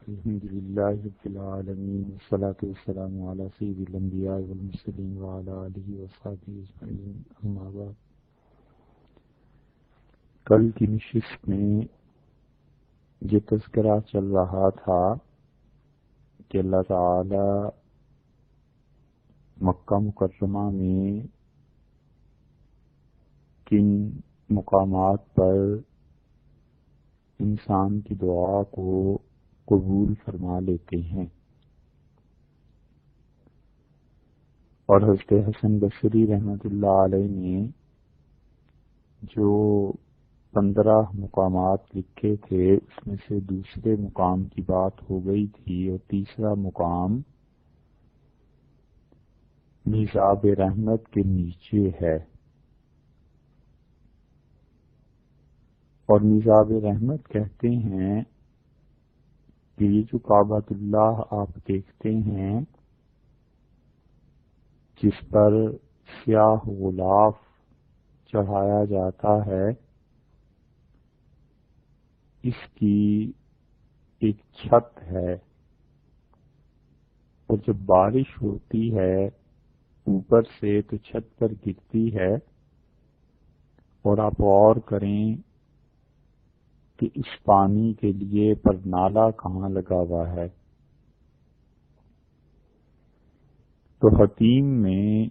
الحمدللہ رب العالمین والصلاة والسلام علی سید الانبیاء والمرسلین وعلی آلہ وصحبہ اجمعین، اما بعد۔ کل کی نشست میں یہ تذکرہ چل رہا تھا کہ اللہ تعالی مکہ مکرمہ میں کن مقامات پر انسان کی دعا کو قبول فرما لیتے ہیں، اور حضرت حسن بصری رحمۃ اللہ علیہ نے جو 15 مقامات لکھے تھے اس میں سے دوسرے مقام کی بات ہو گئی تھی، اور تیسرا مقام میزاب رحمت کے نیچے ہے، اور میزاب رحمت کہتے ہیں کہ یہ جو کعبۃ اللہ آپ دیکھتے ہیں جس پر سیاہ غلاف چڑھایا جاتا ہے، اس کی ایک چھت ہے، اور جب بارش ہوتی ہے اوپر سے تو چھت پر گرتی ہے، اور آپ غور کریں کہ اس پانی کے لیے پرنالہ کہاں لگا ہوا ہے۔ تو حتیم میں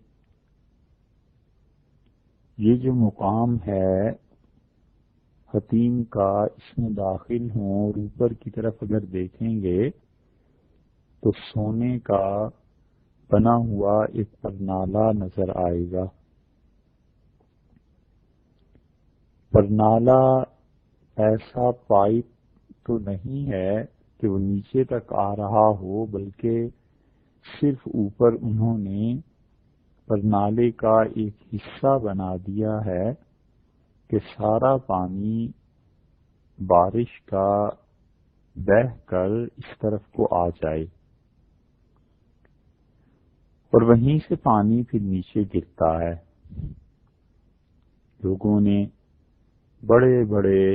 یہ جو مقام ہے حتیم کا، اس میں داخل ہوں اور اوپر کی طرف اگر دیکھیں گے تو سونے کا بنا ہوا ایک پرنالہ نظر آئے گا۔ پرنالہ ایسا پائپ تو نہیں ہے کہ وہ نیچے تک آ رہا ہو، بلکہ صرف اوپر انہوں نے پرنالے کا ایک حصہ بنا دیا ہے کہ سارا پانی بارش کا بہہ کر اس طرف کو آ جائے، اور وہیں سے پانی پھر نیچے گرتا ہے۔ لوگوں نے بڑے بڑے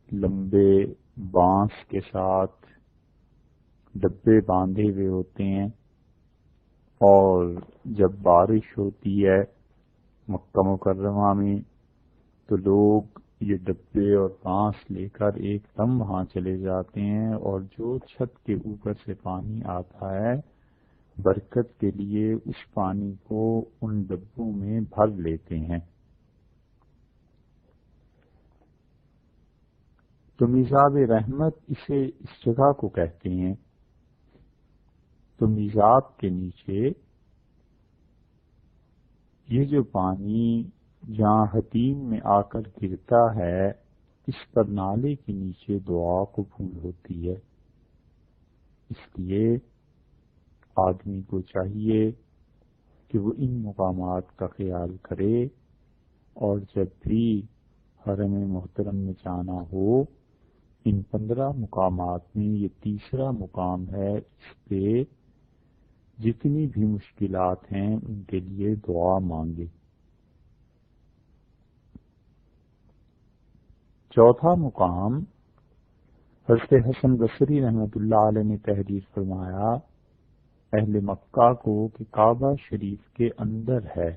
لمبے بانس کے ساتھ ڈبے باندھے ہوئے ہوتے ہیں، اور جب بارش ہوتی ہے مکہ مکرمہ میں تو لوگ یہ ڈبے اور بانس لے کر ایک دم وہاں چلے جاتے ہیں، اور جو چھت کے اوپر سے پانی آتا ہے برکت کے لیے اس پانی کو ان ڈبوں میں بھر لیتے ہیں۔ تو میزاب رحمت اسے اس جگہ کو کہتے ہیں۔ تو میزاب کے نیچے یہ جو پانی جہاں حتیم میں آ کر گرتا ہے، اس پرنالے کے نیچے دعا قبول ہوتی ہے۔ اس لیے آدمی کو چاہیے کہ وہ ان مقامات کا خیال کرے، اور جب بھی حرم محترم میں جانا ہو ان 15 مقامات میں یہ تیسرا مقام ہے، اس پہ جتنی بھی مشکلات ہیں ان کے لیے دعا مانگے۔ چوتھا مقام حضرت حسن بصری رحمۃ اللہ علیہ نے تحریر فرمایا اہل مکہ کو کہ کعبہ شریف کے اندر ہے،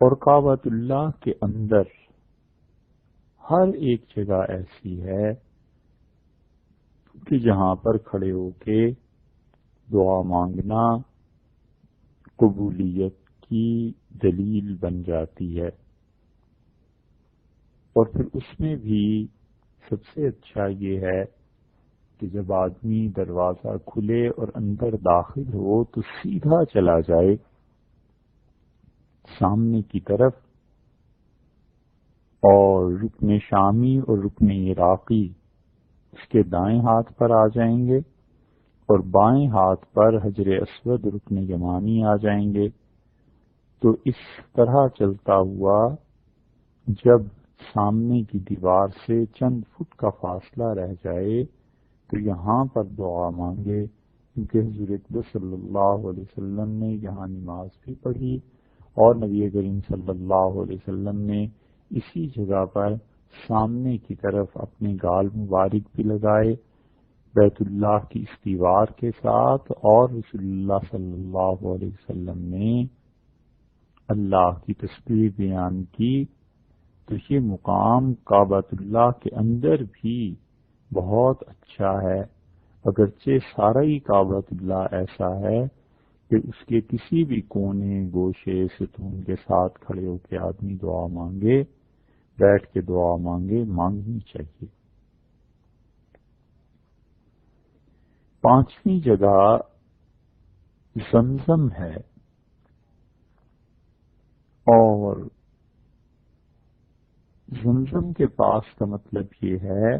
اور کعبۃ اللہ کے اندر ہر ایک جگہ ایسی ہے کہ جہاں پر کھڑے ہو کے دعا مانگنا قبولیت کی دلیل بن جاتی ہے۔ اور پھر اس میں بھی سب سے اچھا یہ ہے کہ جب آدمی دروازہ کھلے اور اندر داخل ہو تو سیدھا چلا جائے سامنے کی طرف، اور رکن شامی اور رکن عراقی اس کے دائیں ہاتھ پر آ جائیں گے، اور بائیں ہاتھ پر حجر اسود رکن یمانی آ جائیں گے۔ تو اس طرح چلتا ہوا جب سامنے کی دیوار سے چند فٹ کا فاصلہ رہ جائے تو یہاں پر دعا مانگے، کیونکہ حضور اقدس صلی اللہ علیہ وسلم نے یہاں نماز بھی پڑھی، اور نبی کریم صلی اللہ علیہ وسلم نے اسی جگہ پر سامنے کی طرف اپنے گال مبارک بھی لگائے بیت اللہ کی اس دیوار کے ساتھ، اور رسول اللہ صلی اللہ علیہ وسلم نے اللہ کی تسبیح بیان کی، تو یہ مقام کعبۃ اللہ کے اندر بھی بہت اچھا ہے، اگرچہ سارا ہی کعبۃ اللہ ایسا ہے کہ اس کے کسی بھی کونے گوشے ستون کے ساتھ کھڑے ہو کے آدمی دعا مانگے، بیٹھ کے دعا مانگے، مانگنی چاہیے۔ پانچویں جگہ زمزم ہے، اور زمزم کے پاس کا مطلب یہ ہے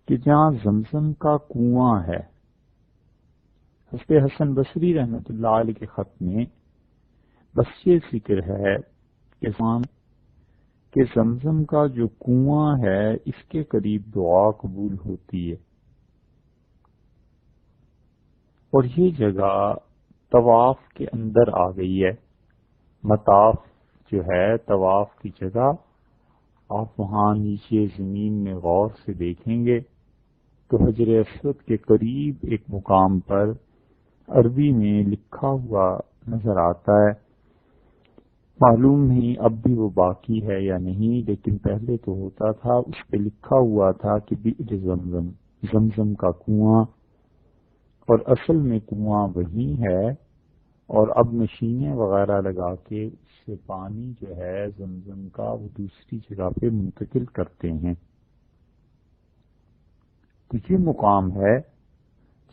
کہ جہاں زمزم کا کنواں ہے۔ حضرت حسن بصری رحمۃ اللہ علیہ کے خط میں بس یہ ذکر ہے کہ زمزم کا جو کنواں ہے اس کے قریب دعا قبول ہوتی ہے، اور یہ جگہ طواف کے اندر آ گئی ہے۔ مطاف جو ہے طواف کی جگہ، آپ وہاں نیچے زمین میں غور سے دیکھیں گے تو حجر اسود کے قریب ایک مقام پر عربی میں لکھا ہوا نظر آتا ہے، معلوم نہیں اب بھی وہ باقی ہے یا نہیں، لیکن پہلے تو ہوتا تھا، اس پہ لکھا ہوا تھا کہ بئر زمزم، زمزم کا کنواں، اور اصل میں کنواں وہی ہے، اور اب مشینیں وغیرہ لگا کے اس سے پانی جو ہے زمزم کا وہ دوسری جگہ پہ منتقل کرتے ہیں۔ تو یہ مقام ہے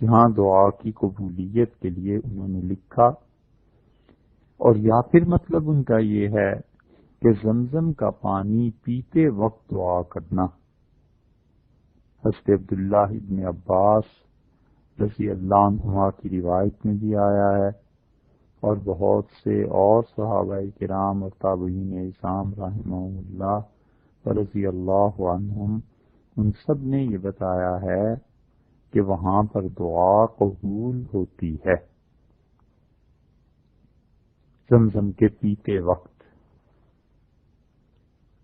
جہاں دعا کی قبولیت کے لیے انہوں نے لکھا، اور یا پھر مطلب ان کا یہ ہے کہ زمزم کا پانی پیتے وقت دعا کرنا۔ حضرت عبداللہ ابن عباس رضی اللہ عنہما کی روایت میں بھی آیا ہے، اور بہت سے اور صحابہ کرام اور تابعین اعظام رحمہم اللہ ورضی اللہ عنہم، ان سب نے یہ بتایا ہے کہ وہاں پر دعا قبول ہوتی ہے زمزم کے پیتے وقت،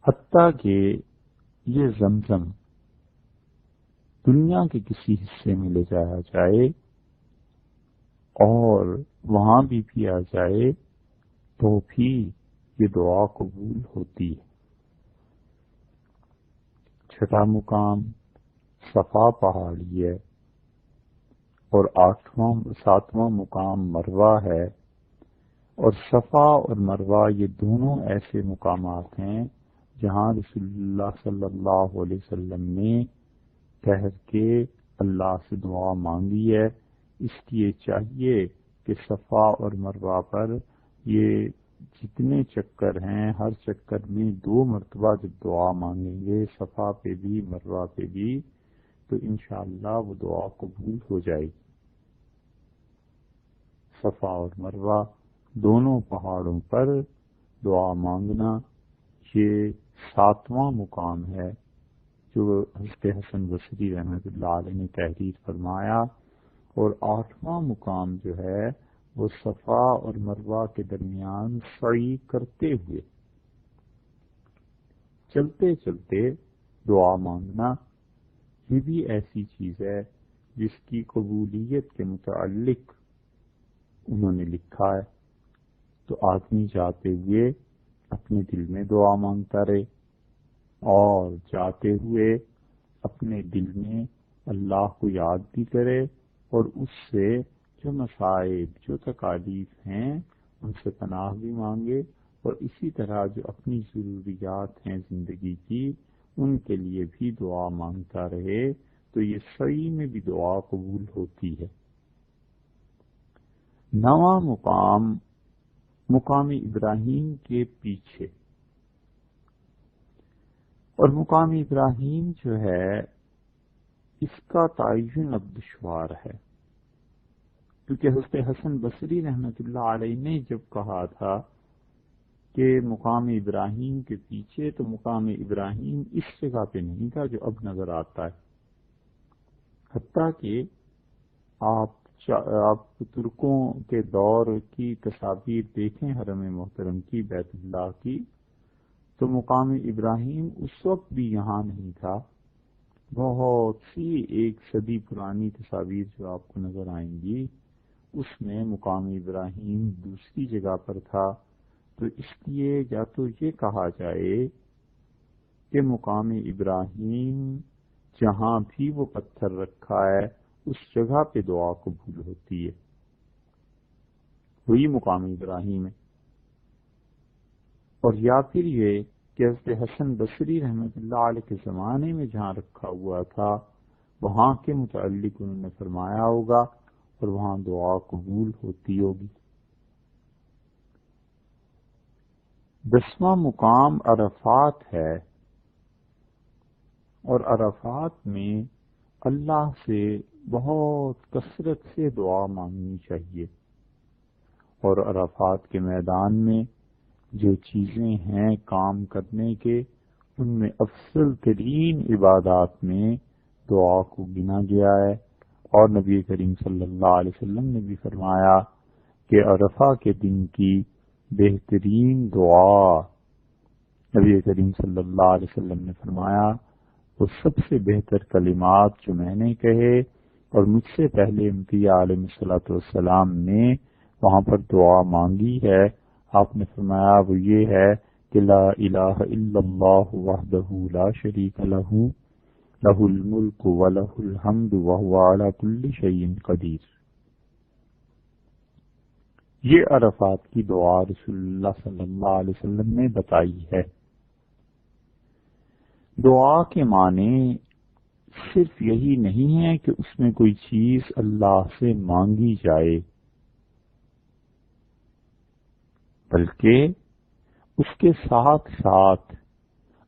حتیٰ کہ یہ زمزم دنیا کے کسی حصے میں لے جایا جائے اور وہاں بھی پیا جائے تو بھی یہ دعا قبول ہوتی ہے۔ چھٹا مقام صفا پہاڑی ہے، اور ساتواں مقام مروہ ہے، اور صفا اور مروہ یہ دونوں ایسے مقامات ہیں جہاں رسول اللہ صلی اللہ علیہ وسلم نے ٹھہر کے اللہ سے دعا مانگی ہے، اس لیے چاہیے کہ صفا اور مروہ پر یہ جتنے چکر ہیں ہر چکر میں 2 مرتبہ جب دعا مانگیں گے، صفا پہ بھی مروہ پہ بھی، تو انشاءاللہ وہ دعا قبول ہو جائے گی۔ صفا اور مروہ دونوں پہاڑوں پر دعا مانگنا یہ 7واں مقام ہے جو حضرت حسن بصری رحمۃ اللہ علیہ نے تحریر فرمایا، اور 8واں مقام جو ہے وہ صفا اور مروہ کے درمیان سعی کرتے ہوئے چلتے چلتے دعا مانگنا، یہ بھی ایسی چیز ہے جس کی قبولیت کے متعلق انہوں نے لکھا ہے۔ تو آدمی جاتے ہوئے اپنے دل میں دعا مانگتا رہے، اور جاتے ہوئے اپنے دل میں اللہ کو یاد بھی کرے، اور اس سے جو مصائب جو تکالیف ہیں ان سے پناہ بھی مانگے، اور اسی طرح جو اپنی ضروریات ہیں زندگی کی ان کے لیے بھی دعا مانگتا رہے، تو یہ سعی میں بھی دعا قبول ہوتی ہے۔ 9واں مقام مقام ابراہیم کے پیچھے، اور مقام ابراہیم جو ہے اس کا تعین اب دشوار ہے، کیونکہ حضرت حسن بصری رحمۃ اللہ علیہ نے جب کہا تھا کہ مقام ابراہیم کے پیچھے، تو مقام ابراہیم اس جگہ پہ نہیں تھا جو اب نظر آتا ہے، حتیٰ کہ آپ ترکوں کے دور کی تصاویر دیکھیں حرم محترم کی بیت اللہ کی، تو مقام ابراہیم اس وقت بھی یہاں نہیں تھا. بہت سی 1 صدی پرانی تصاویر جو آپ کو نظر آئیں گی اس میں مقام ابراہیم دوسری جگہ پر تھا. تو اس لیے یا تو یہ کہا جائے کہ مقام ابراہیم جہاں بھی وہ پتھر رکھا ہے اس جگہ پہ دعا قبول ہوتی ہے، وہی مقام ابراہیم ہے. اور یا پھر یہ کہ حضرت حسن بصری رحمۃ اللہ علیہ کے زمانے میں جہاں رکھا ہوا تھا وہاں کے متعلق انہوں نے فرمایا ہوگا اور وہاں دعا قبول ہوتی ہوگی. 10واں مقام عرفات ہے، اور عرفات میں اللہ سے بہت کثرت سے دعا مانگنی چاہیے. اور عرفات کے میدان میں جو چیزیں ہیں کام کرنے کے، ان میں افضل ترین عبادات میں دعا کو گنا گیا ہے. اور نبی کریم صلی اللہ علیہ وسلم نے بھی فرمایا کہ عرفہ کے دن کی بہترین دعا، نبی کریم صلی اللہ علیہ وسلم نے فرمایا وہ سب سے بہتر کلمات جو میں نے کہے اور مجھ سے پہلے انبیاء علیہ الصلوۃ والسلام نے وہاں پر دعا مانگی ہے، آپ نے فرمایا وہ یہ ہے کہ لا الہ الا اللہ وحدہ لا شریک لہ لہ الملک ولہ الحمد وہو علی کل شیء قدیر. یہ عرفات کی دعا رسول اللہ صلی اللہ علیہ وسلم نے بتائی ہے. دعا کے معنی صرف یہی نہیں ہے کہ اس میں کوئی چیز اللہ سے مانگی جائے، بلکہ اس کے ساتھ ساتھ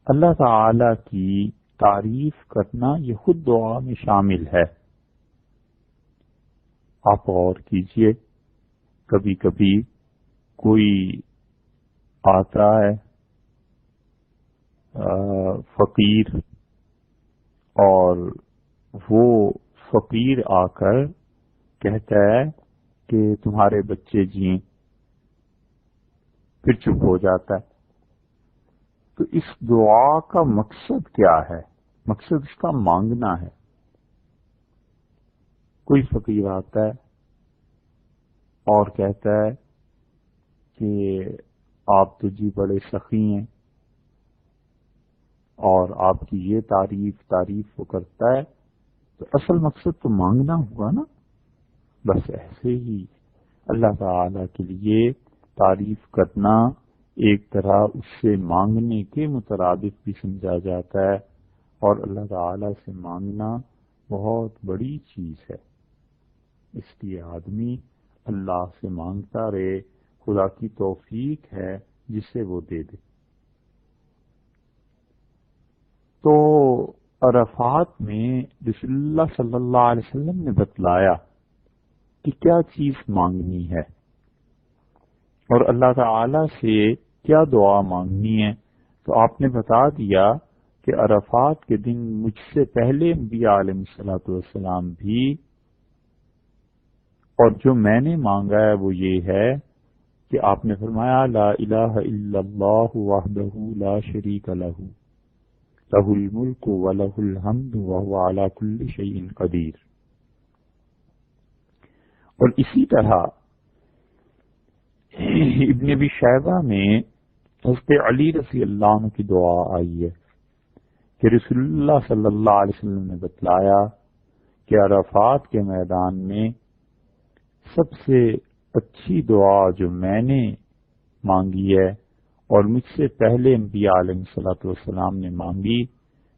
اللہ تعالی کی تعریف کرنا یہ خود دعا میں شامل ہے. آپ غور کیجئے، کبھی کبھی کوئی آتا ہے فقیر، اور وہ فقیر آ کر کہتا ہے کہ تمہارے بچے جئیں، پھر چپ ہو جاتا ہے. تو اس دعا کا مقصد کیا ہے؟ مقصد اس کا مانگنا ہے. کوئی فقیر آتا ہے اور کہتا ہے کہ آپ تو جی بڑے سخی ہیں، اور آپ کی یہ تعریف وہ کرتا ہے، تو اصل مقصد تو مانگنا ہوا نا. بس ایسے ہی اللہ تعالی کے لیے تعریف کرنا ایک طرح اس سے مانگنے کے مترادف بھی سمجھا جاتا ہے، اور اللہ تعالی سے مانگنا بہت بڑی چیز ہے. اس لیے آدمی اللہ سے مانگتا رہے، خدا کی توفیق ہے جسے وہ دے دے. تو عرفات میں رسول اللہ صلی اللہ علیہ وسلم نے بتلایا کہ کیا چیز مانگنی ہے اور اللہ تعالی سے کیا دعا مانگنی ہے. تو آپ نے بتا دیا کہ عرفات کے دن مجھ سے پہلے انبیاء علیہ الصلوۃ والسلام بھی، اور جو میں نے مانگا ہے وہ یہ ہے کہ آپ نے فرمایا لا الہ الا اللہ وحدہ لا شریک لہ لہ الملک ولہ الحمد وہو علی کل شیء قدیر. اور اسی طرح ابن ابی شیبہ میں حضرت علی رضی اللہ عنہ کی دعا آئی ہے کہ رسول اللہ صلی اللہ علیہ وسلم نے بتلایا کہ عرفات کے میدان میں سب سے اچھی دعا جو میں نے مانگی ہے اور مجھ سے پہلے انبیاء علیہ الصلوۃ والسلام نے مانگی،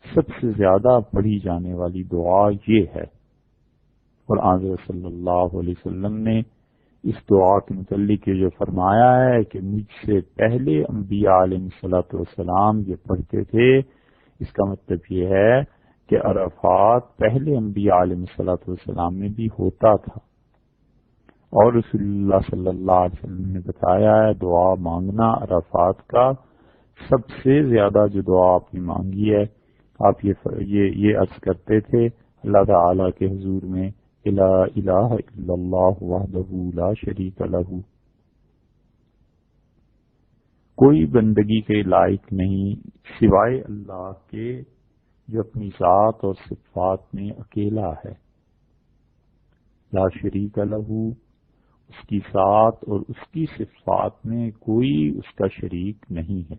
سب سے زیادہ پڑھی جانے والی دعا یہ ہے. اور آن صلی اللہ علیہ وسلم نے اس دعا کے متعلق یہ جو فرمایا ہے کہ مجھ سے پہلے انبیاء علیہ الصلوۃ والسلام یہ پڑھتے تھے، اس کا مطلب یہ ہے کہ عرفات پہلے انبیاء علیہ الصلوۃ والسلام میں بھی ہوتا تھا. اور رسول اللہ صلی اللہ علیہ وسلم نے بتایا ہے دعا مانگنا عرفات کا سب سے زیادہ جو دعا آپ نے مانگی ہے، آپ یہ عرض کرتے تھے اللہ تعالی کے حضور میں لا الہ الا اللہ وحدہ لا شریک لہ. کوئی بندگی کے لائق نہیں سوائے اللہ کے جو اپنی ذات اور صفات میں اکیلا ہے۔ لا شریک لہ، اس کی ذات اور اس کی صفات میں کوئی اس کا شریک نہیں ہے۔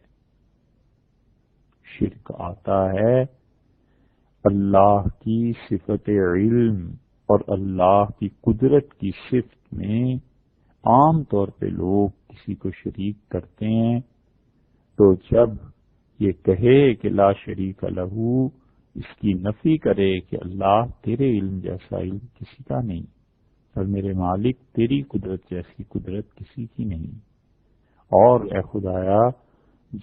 شرک آتا ہے اللہ کی صفت علم اور اللہ کی قدرت کی صفت میں عام طور پہ لوگ کسی کو شریک کرتے ہیں، تو جب یہ کہے کہ لا شریک لہ، اس کی نفی کرے کہ اللہ تیرے علم جیسا علم کسی کا نہیں، اور میرے مالک تیری قدرت جیسی قدرت کسی کی نہیں، اور اے خدایا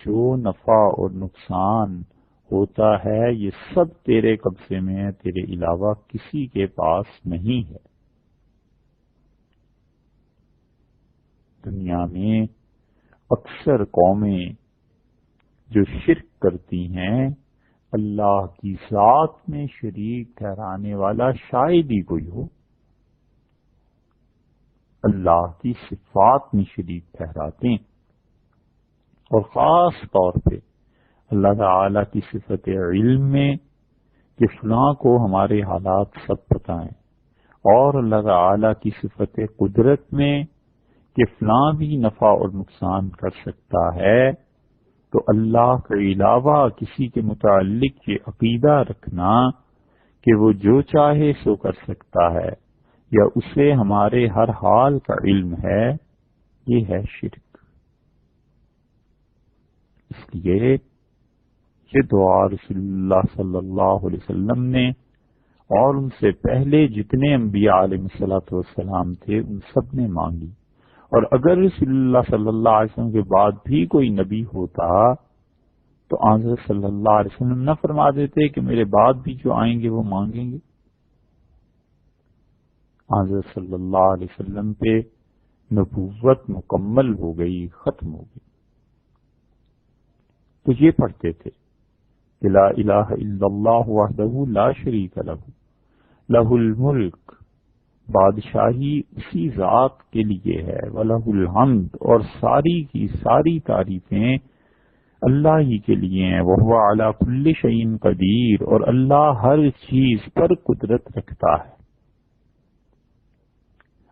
جو نفع اور نقصان ہوتا ہے یہ سب تیرے قبضے میں ہے، تیرے علاوہ کسی کے پاس نہیں ہے۔ دنیا میں اکثر قومیں جو شرک کرتی ہیں اللہ کی ذات میں شریک ٹھہرانے والا شاید ہی کوئی ہو، اللہ کی صفات میں شریک ٹھہراتے ہیں، اور خاص طور پہ اللہ تعالی کی صفت علم میں کہ فلاں کو ہمارے حالات سب پتہ ہیں، اور اللہ تعالی کی صفت قدرت میں کہ فلاں بھی نفع اور نقصان کر سکتا ہے، تو اللہ کے علاوہ کسی کے متعلق یہ عقیدہ رکھنا کہ وہ جو چاہے سو کر سکتا ہے یا اسے ہمارے ہر حال کا علم ہے، یہ ہے شرک۔ اس لیے یہ دعا رسول اللہ صلی اللہ علیہ وسلم نے اور ان سے پہلے جتنے انبیاء علیہ الصلوۃ والسلام تھے ان سب نے مانگی، اور اگر رسول اللہ صلی اللہ علیہ وسلم کے بعد بھی کوئی نبی ہوتا تو حضرت صلی اللہ علیہ وسلم نہ فرما دیتے کہ میرے بعد بھی جو آئیں گے وہ مانگیں گے۔ حضرت صلی اللہ علیہ وسلم پہ نبوت مکمل ہو گئی، ختم ہو گئی، تو یہ پڑھتے تھے کہ لا الہ الا اللہ وحدہ لا شریک لہ لہ الملک، بادشاہی اسی ذات کے لیے ہے، وَلَهُ الْحَمْدُ، اور ساری کی ساری تعریفیں اللہ ہی کے لیے ہیں، وَهُوَ عَلَى كُلِّ شَيْءٍ قَدِيرٌ، اور اللہ ہر چیز پر قدرت رکھتا ہے۔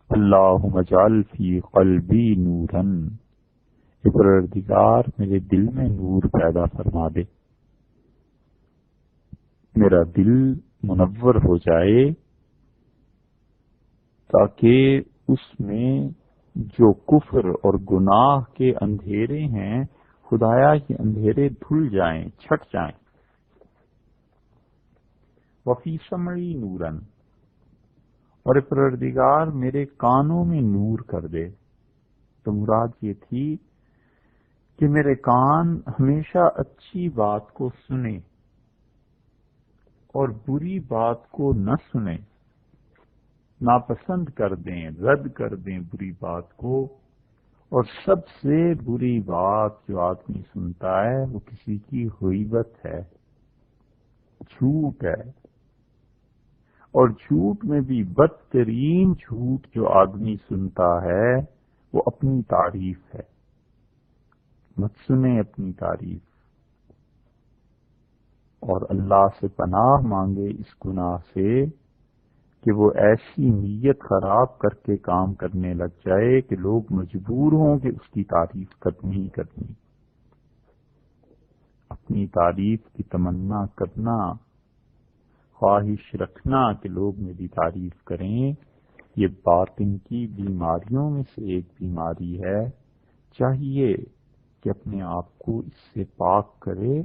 اللہم اجعل فی قلبی نوراً، اے پروردگار میرے دل میں نور پیدا فرما دے، میرا دل منور ہو جائے تاکہ اس میں جو کفر اور گناہ کے اندھیرے ہیں خدایا یہ اندھیرے دھل جائیں، چھٹ جائیں۔ وفی سمعی نوراً، اور پروردگار میرے کانوں میں نور کر دے۔ تو مراد یہ تھی کہ میرے کان ہمیشہ اچھی بات کو سنیں اور بری بات کو نہ سنیں، ناپسند کر دیں، رد کر دیں بری بات کو، اور سب سے بری بات جو آدمی سنتا ہے وہ کسی کی غیبت ہے، جھوٹ ہے، اور جھوٹ میں بھی بدترین جھوٹ جو آدمی سنتا ہے وہ اپنی تعریف ہے۔ مت سنیں اپنی تعریف، اور اللہ سے پناہ مانگے اس گناہ سے کہ وہ ایسی نیت خراب کر کے کام کرنے لگ جائے کہ لوگ مجبور ہوں کہ اس کی تعریف کرنی ہی کرنی۔ اپنی تعریف کی تمنا کرنا، خواہش رکھنا کہ لوگ میری تعریف کریں، یہ باطن کی بیماریوں میں سے ایک بیماری ہے۔ چاہیے کہ اپنے آپ کو اس سے پاک کرے،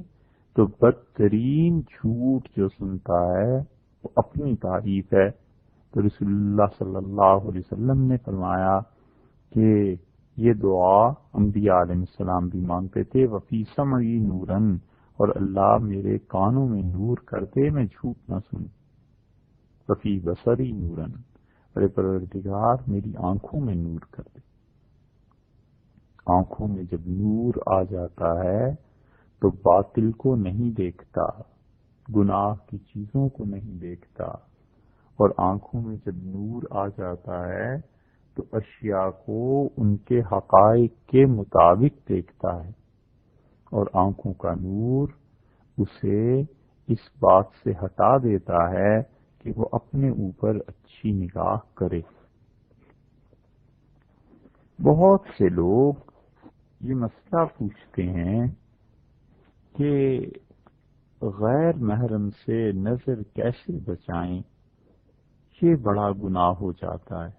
تو بدترین جھوٹ جو سنتا ہے وہ اپنی تعریف ہے۔ تو رسول اللہ صلی اللہ علیہ وسلم نے فرمایا کہ یہ دعا انبیاء علیہ السلام بھی مانگتے تھے، وفی سمعی نوراً، اور اللہ میرے کانوں میں نور کر دے میں جھوٹ نہ سنوں، وفی بصری نوراً، اور پروردگار میری آنکھوں میں نور کر دے۔ آنکھوں میں جب نور آ جاتا ہے تو باطل کو نہیں دیکھتا، گناہ کی چیزوں کو نہیں دیکھتا، اور آنکھوں میں جب نور آ جاتا ہے تو اشیاء کو ان کے حقائق کے مطابق دیکھتا ہے۔ اور آنکھوں کا نور اسے اس بات سے ہٹا دیتا ہے کہ وہ اپنے اوپر اچھی نگاہ کرے۔ بہت سے لوگ یہ مسئلہ پوچھتے ہیں کہ غیر محرم سے نظر کیسے بچائیں، یہ بڑا گناہ ہو جاتا ہے،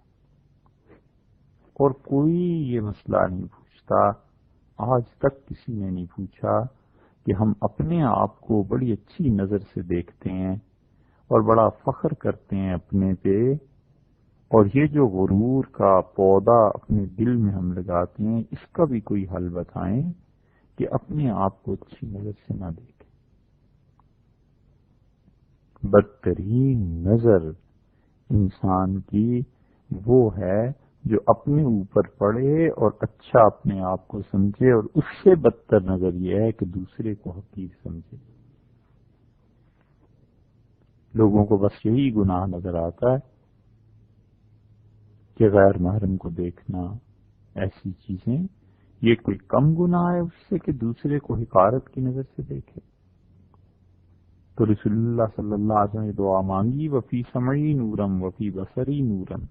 اور کوئی یہ مسئلہ نہیں پوچھتا، آج تک کسی نے نہیں پوچھا کہ ہم اپنے آپ کو بڑی اچھی نظر سے دیکھتے ہیں اور بڑا فخر کرتے ہیں اپنے پہ، اور یہ جو غرور کا پودا اپنے دل میں ہم لگاتے ہیں، اس کا بھی کوئی حل بتائیں کہ اپنے آپ کو اچھی نظر سے نہ دیکھیں۔ بدترین نظر انسان کی وہ ہے جو اپنے اوپر پڑے اور اچھا اپنے آپ کو سمجھے، اور اس سے بدتر نظر یہ ہے کہ دوسرے کو حقیر سمجھے۔ لوگوں کو بس یہی گناہ نظر آتا ہے کہ غیر محرم کو دیکھنا، ایسی چیزیں، یہ کوئی کم گناہ ہے اس سے کہ دوسرے کو حقارت کی نظر سے دیکھے۔ تو رسول اللہ صلی اللہ علیہ وسلم نے دعا مانگی، وفی سمعی نورم وفی بصری نورم،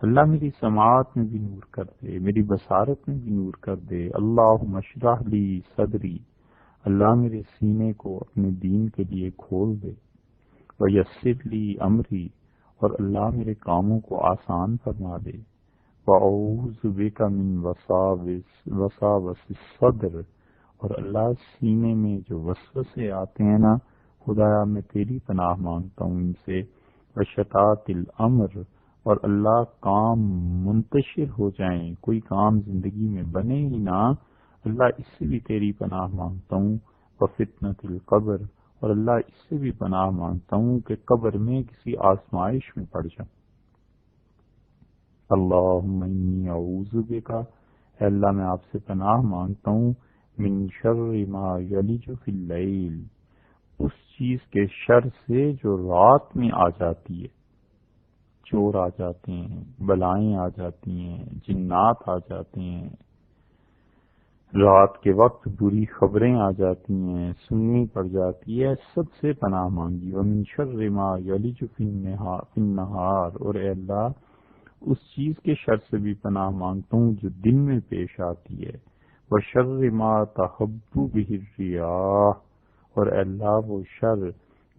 اللہ میری سماعت میں بھی نور کر دے، میری بصارت میں بھی نور کر دے۔ اللہم اشرح لی صدری، اللہ میرے سینے کو اپنے دین کے لیے کھول دے۔ ویسر لی امری، اور اللہ میرے کاموں کو آسان فرما دے۔ وَأَعُوذُ بِكَ مِن وَسَاوِسِ الصَّدْرِ، اور اللہ سینے میں جو وسوسے آتے ہیں نا، خدایا میں تیری پناہ مانگتا ہوں ان سے۔ وشتات الامر، اور اللہ کام منتشر ہو جائیں، کوئی کام زندگی میں بنے ہی نہ، اللہ اس سے بھی تیری پناہ مانگتا ہوں۔ وفتنۃ القبر، اور اللہ اس سے بھی پناہ مانگتا ہوں کہ قبر میں کسی آزمائش میں پڑ جاؤں۔ اللہم انی اعوذ بک، اے اللہ میں آپ سے پناہ مانگتا ہوں، من شر ما یلج فی اللیل، اس چیز کے شر سے جو رات میں آ جاتی ہے، چور آ جاتے ہیں، بلائیں آ جاتی ہیں، جنات آ جاتے ہیں، رات کے وقت بری خبریں آ جاتی ہیں، سننی پڑ جاتی ہے، سب سے پناہ مانگی۔ ومن شر ما یلج فی النہار، اور اے اللہ اس چیز کے شر سے بھی پناہ مانگتا ہوں جو دن میں پیش آتی ہے۔ وشر ما تحب بہ الریاح، اور اے اللہ وہ شر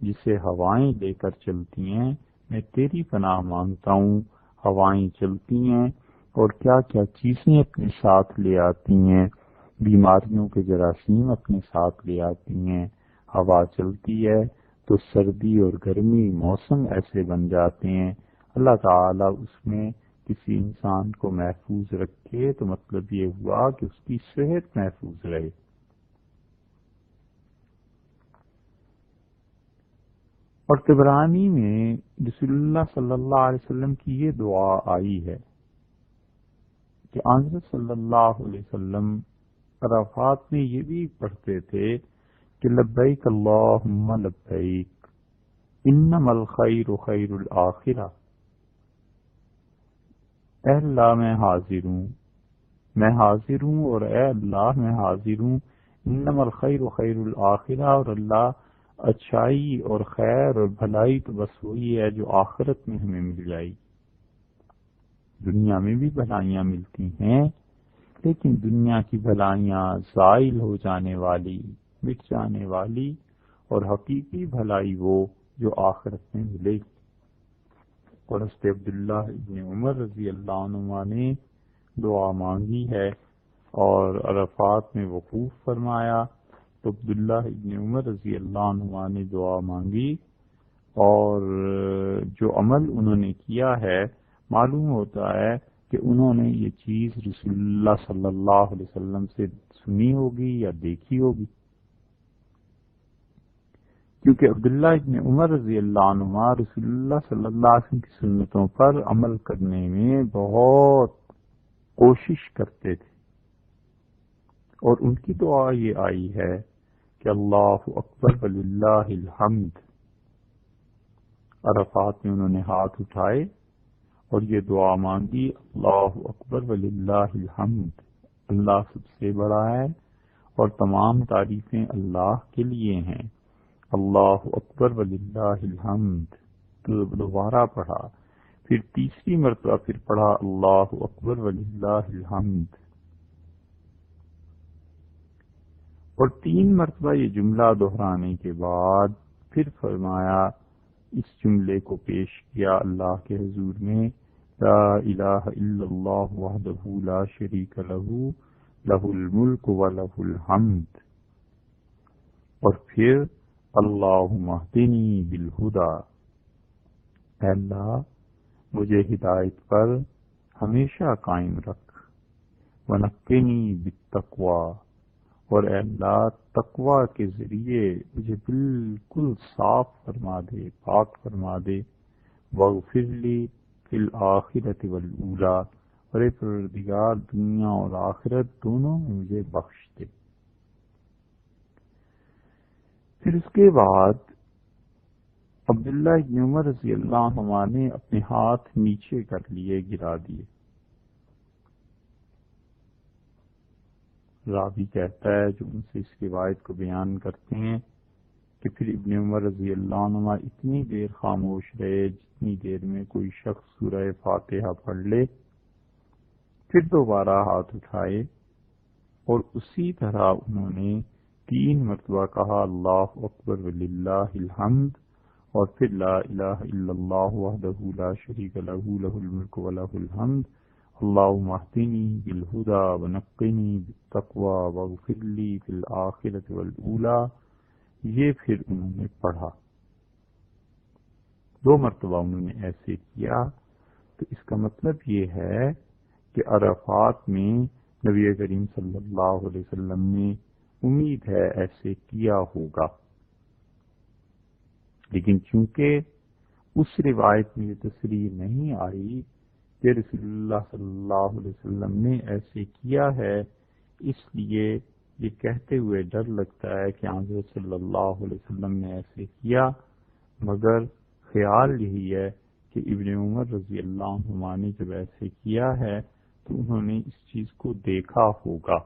جسے ہوائیں لے کر چلتی ہیں، میں تیری پناہ مانگتا ہوں۔ ہوائیں چلتی ہیں اور کیا کیا چیزیں اپنے ساتھ لے آتی ہیں، بیماریوں کے جراثیم اپنے ساتھ لے آتی ہیں۔ ہوا چلتی ہے تو سردی اور گرمی موسم ایسے بن جاتے ہیں۔ اللہ تعالیٰ اس میں کسی انسان کو محفوظ رکھے تو مطلب یہ ہوا کہ اس کی صحت محفوظ رہے۔ اور طبرانی میں رسول اللہ صلی اللہ علیہ وسلم کی یہ دعا آئی ہے کہ حضرت صلی اللہ علیہ وسلم عرفات میں یہ بھی پڑھتے تھے کہ لبیک اللہم لبیک انما الخیر خیر الآخرہ، اے اللہ میں حاضر ہوں اور اے اللہ میں حاضر ہوں، انما الخیر خیر الآخرہ، اور اللہ اچھائی اور خیر اور بھلائی تو بس وہی ہے جو آخرت میں ہمیں مل جائے گی۔ دنیا میں بھی بھلائیاں ملتی ہیں، لیکن دنیا کی بھلائیاں زائل ہو جانے والی، مٹ جانے والی، اور حقیقی بھلائی وہ جو آخرت میں ملے گی۔ اور حضرت عبداللہ ابن عمر رضی اللہ عنہ نے دعا مانگی ہے اور عرفات میں وقوف فرمایا، تو عبداللہ ابن عمر رضی اللہ عنہ نے دعا مانگی، اور جو عمل انہوں نے کیا ہے معلوم ہوتا ہے کہ انہوں نے یہ چیز رسول اللہ صلی اللہ علیہ وسلم سے سنی ہوگی یا دیکھی ہوگی، کیونکہ عبداللہ ابن عمر رضی اللہ عنہ رسول اللہ صلی اللہ علیہ وسلم کی سنتوں پر عمل کرنے میں بہت کوشش کرتے تھے، اور ان کی دعا یہ آئی ہے کہ اللہ اکبر وللہ الحمد۔ عرفات میں انہوں نے ہاتھ اٹھائے اور یہ دعا مانگی، اللہ اکبر وللہ الحمد، اللہ سب سے بڑا ہے اور تمام تعریفیں اللہ کے لیے ہیں۔ اللہ اکبر وللہ الحمد۔ تو دوبارہ پڑھا، پھر تیسری مرتبہ پھر پڑھا اللہ اکبر وللہ الحمد، اور 3 مرتبہ یہ جملہ دہرانے کے بعد پھر فرمایا، اس جملے کو پیش کیا اللہ کے حضور میں، لا الہ الا اللہ وحدہ لا شریک لہ لہ الملک ولہ الحمد، اور پھر اللہم اہدنی بالہدی، اے اللہ مجھے ہدایت پر ہمیشہ قائم رکھ، ونقنی بالتقوی، اور اے اللہ تقوی کے ذریعے مجھے بالکل صاف فرما دے، پاک فرما دے، واغفر لی فی الآخرۃ والاولی، اور اے پروردگار دنیا اور آخرت دونوں میں مجھے بخش دے۔ پھر اس کے بعد عبداللہ ابن عمر رضی اللہ عنہما نے اپنے ہاتھ نیچے کر لیے، گرا دیے۔ راوی کہتا ہے جو ان سے اس روایت کو بیان کرتے ہیں کہ پھر ابن عمر رضی اللہ عنہما اتنی دیر خاموش رہے جتنی دیر میں کوئی شخص سورہ فاتحہ پڑھ لے، پھر دوبارہ ہاتھ اٹھائے اور اسی طرح انہوں نے 3 مرتبہ کہا اللہ اکبر وللہ الحمد، اور پھر لا الہ الا اللہ وحدہ لا شریک لہ لہ الملک ولہ الحمد، اللہم اہدنی بالہدی ونقنی بالتقوی واغفر لی فی الآخرۃ والاولی، یہ پھر انہوں نے پڑھا۔ 2 مرتبہ انہوں نے ایسے کیا، تو اس کا مطلب یہ ہے کہ عرفات میں نبی کریم صلی اللہ علیہ وسلم نے امید ہے ایسے کیا ہوگا، لیکن چونکہ اس روایت میں یہ تصریح نہیں آئی کہ رسول اللہ صلی اللہ علیہ وسلم نے ایسے کیا ہے، اس لیے یہ کہتے ہوئے ڈر لگتا ہے کہ حضرت صلی اللہ علیہ وسلم نے ایسے کیا، مگر خیال یہی ہے کہ ابن عمر رضی اللہ عنہما نے جب ایسے کیا ہے تو انہوں نے اس چیز کو دیکھا ہوگا۔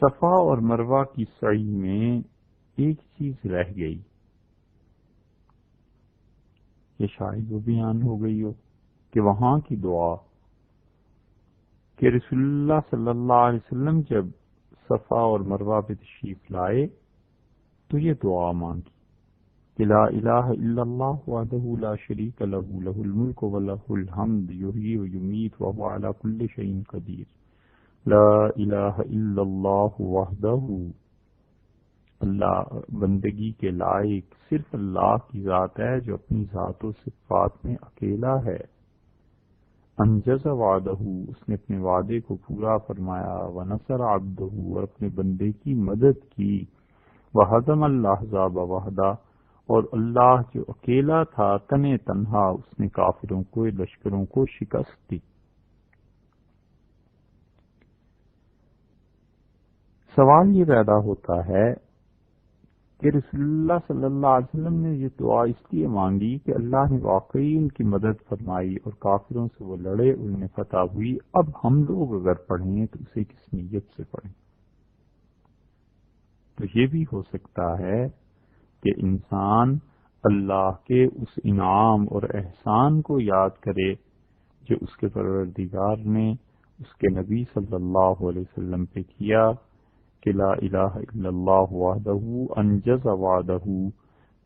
صفا اور مروہ کی سعی میں ایک چیز رہ گئی، کہ شاید وہ بیان ہو گئی ہو کہ وہاں کی دعا کہ رسول اللہ صلی اللہ علیہ وسلم جب صفا اور مروہ پہ تشریف لائے تو یہ دعا مانگی کہ لا الہ الا اللہ وحدہ لا شریک لہ لہ الملک ولہ الحمد یحیی و یمیت وہو علی کل شیء قدیر، لا الہ الا اللہ وحدہ، اللہ بندگی کے لائق صرف اللہ کی ذات ہے جو اپنی ذات و صفات میں اکیلا ہے، انجز وعدہ، اس نے اپنے وعدے کو پورا فرمایا، ونصر عبدہ، اور اپنے بندے کی مدد کی، وہزم الاحزاب وحدہ، اور اللہ جو اکیلا تھا تنے تنہا اس نے کافروں کو، لشکروں کو شکست دی۔ سوال یہ پیدا ہوتا ہے کہ رسول اللہ صلی اللہ علیہ وسلم نے یہ دعا اس لیے مانگی کہ اللہ نے واقعی ان کی مدد فرمائی اور کافروں سے وہ لڑے، انہیں فتح ہوئی، اب ہم لوگ اگر پڑھیں تو اسے کس نیت سے پڑھیں؟ تو یہ بھی ہو سکتا ہے کہ انسان اللہ کے اس انعام اور احسان کو یاد کرے جو اس کے پروردگار نے اس کے نبی صلی اللہ علیہ وسلم پہ کیا کہ لا الہ الا اللہ وحدہ انجز وعدہ،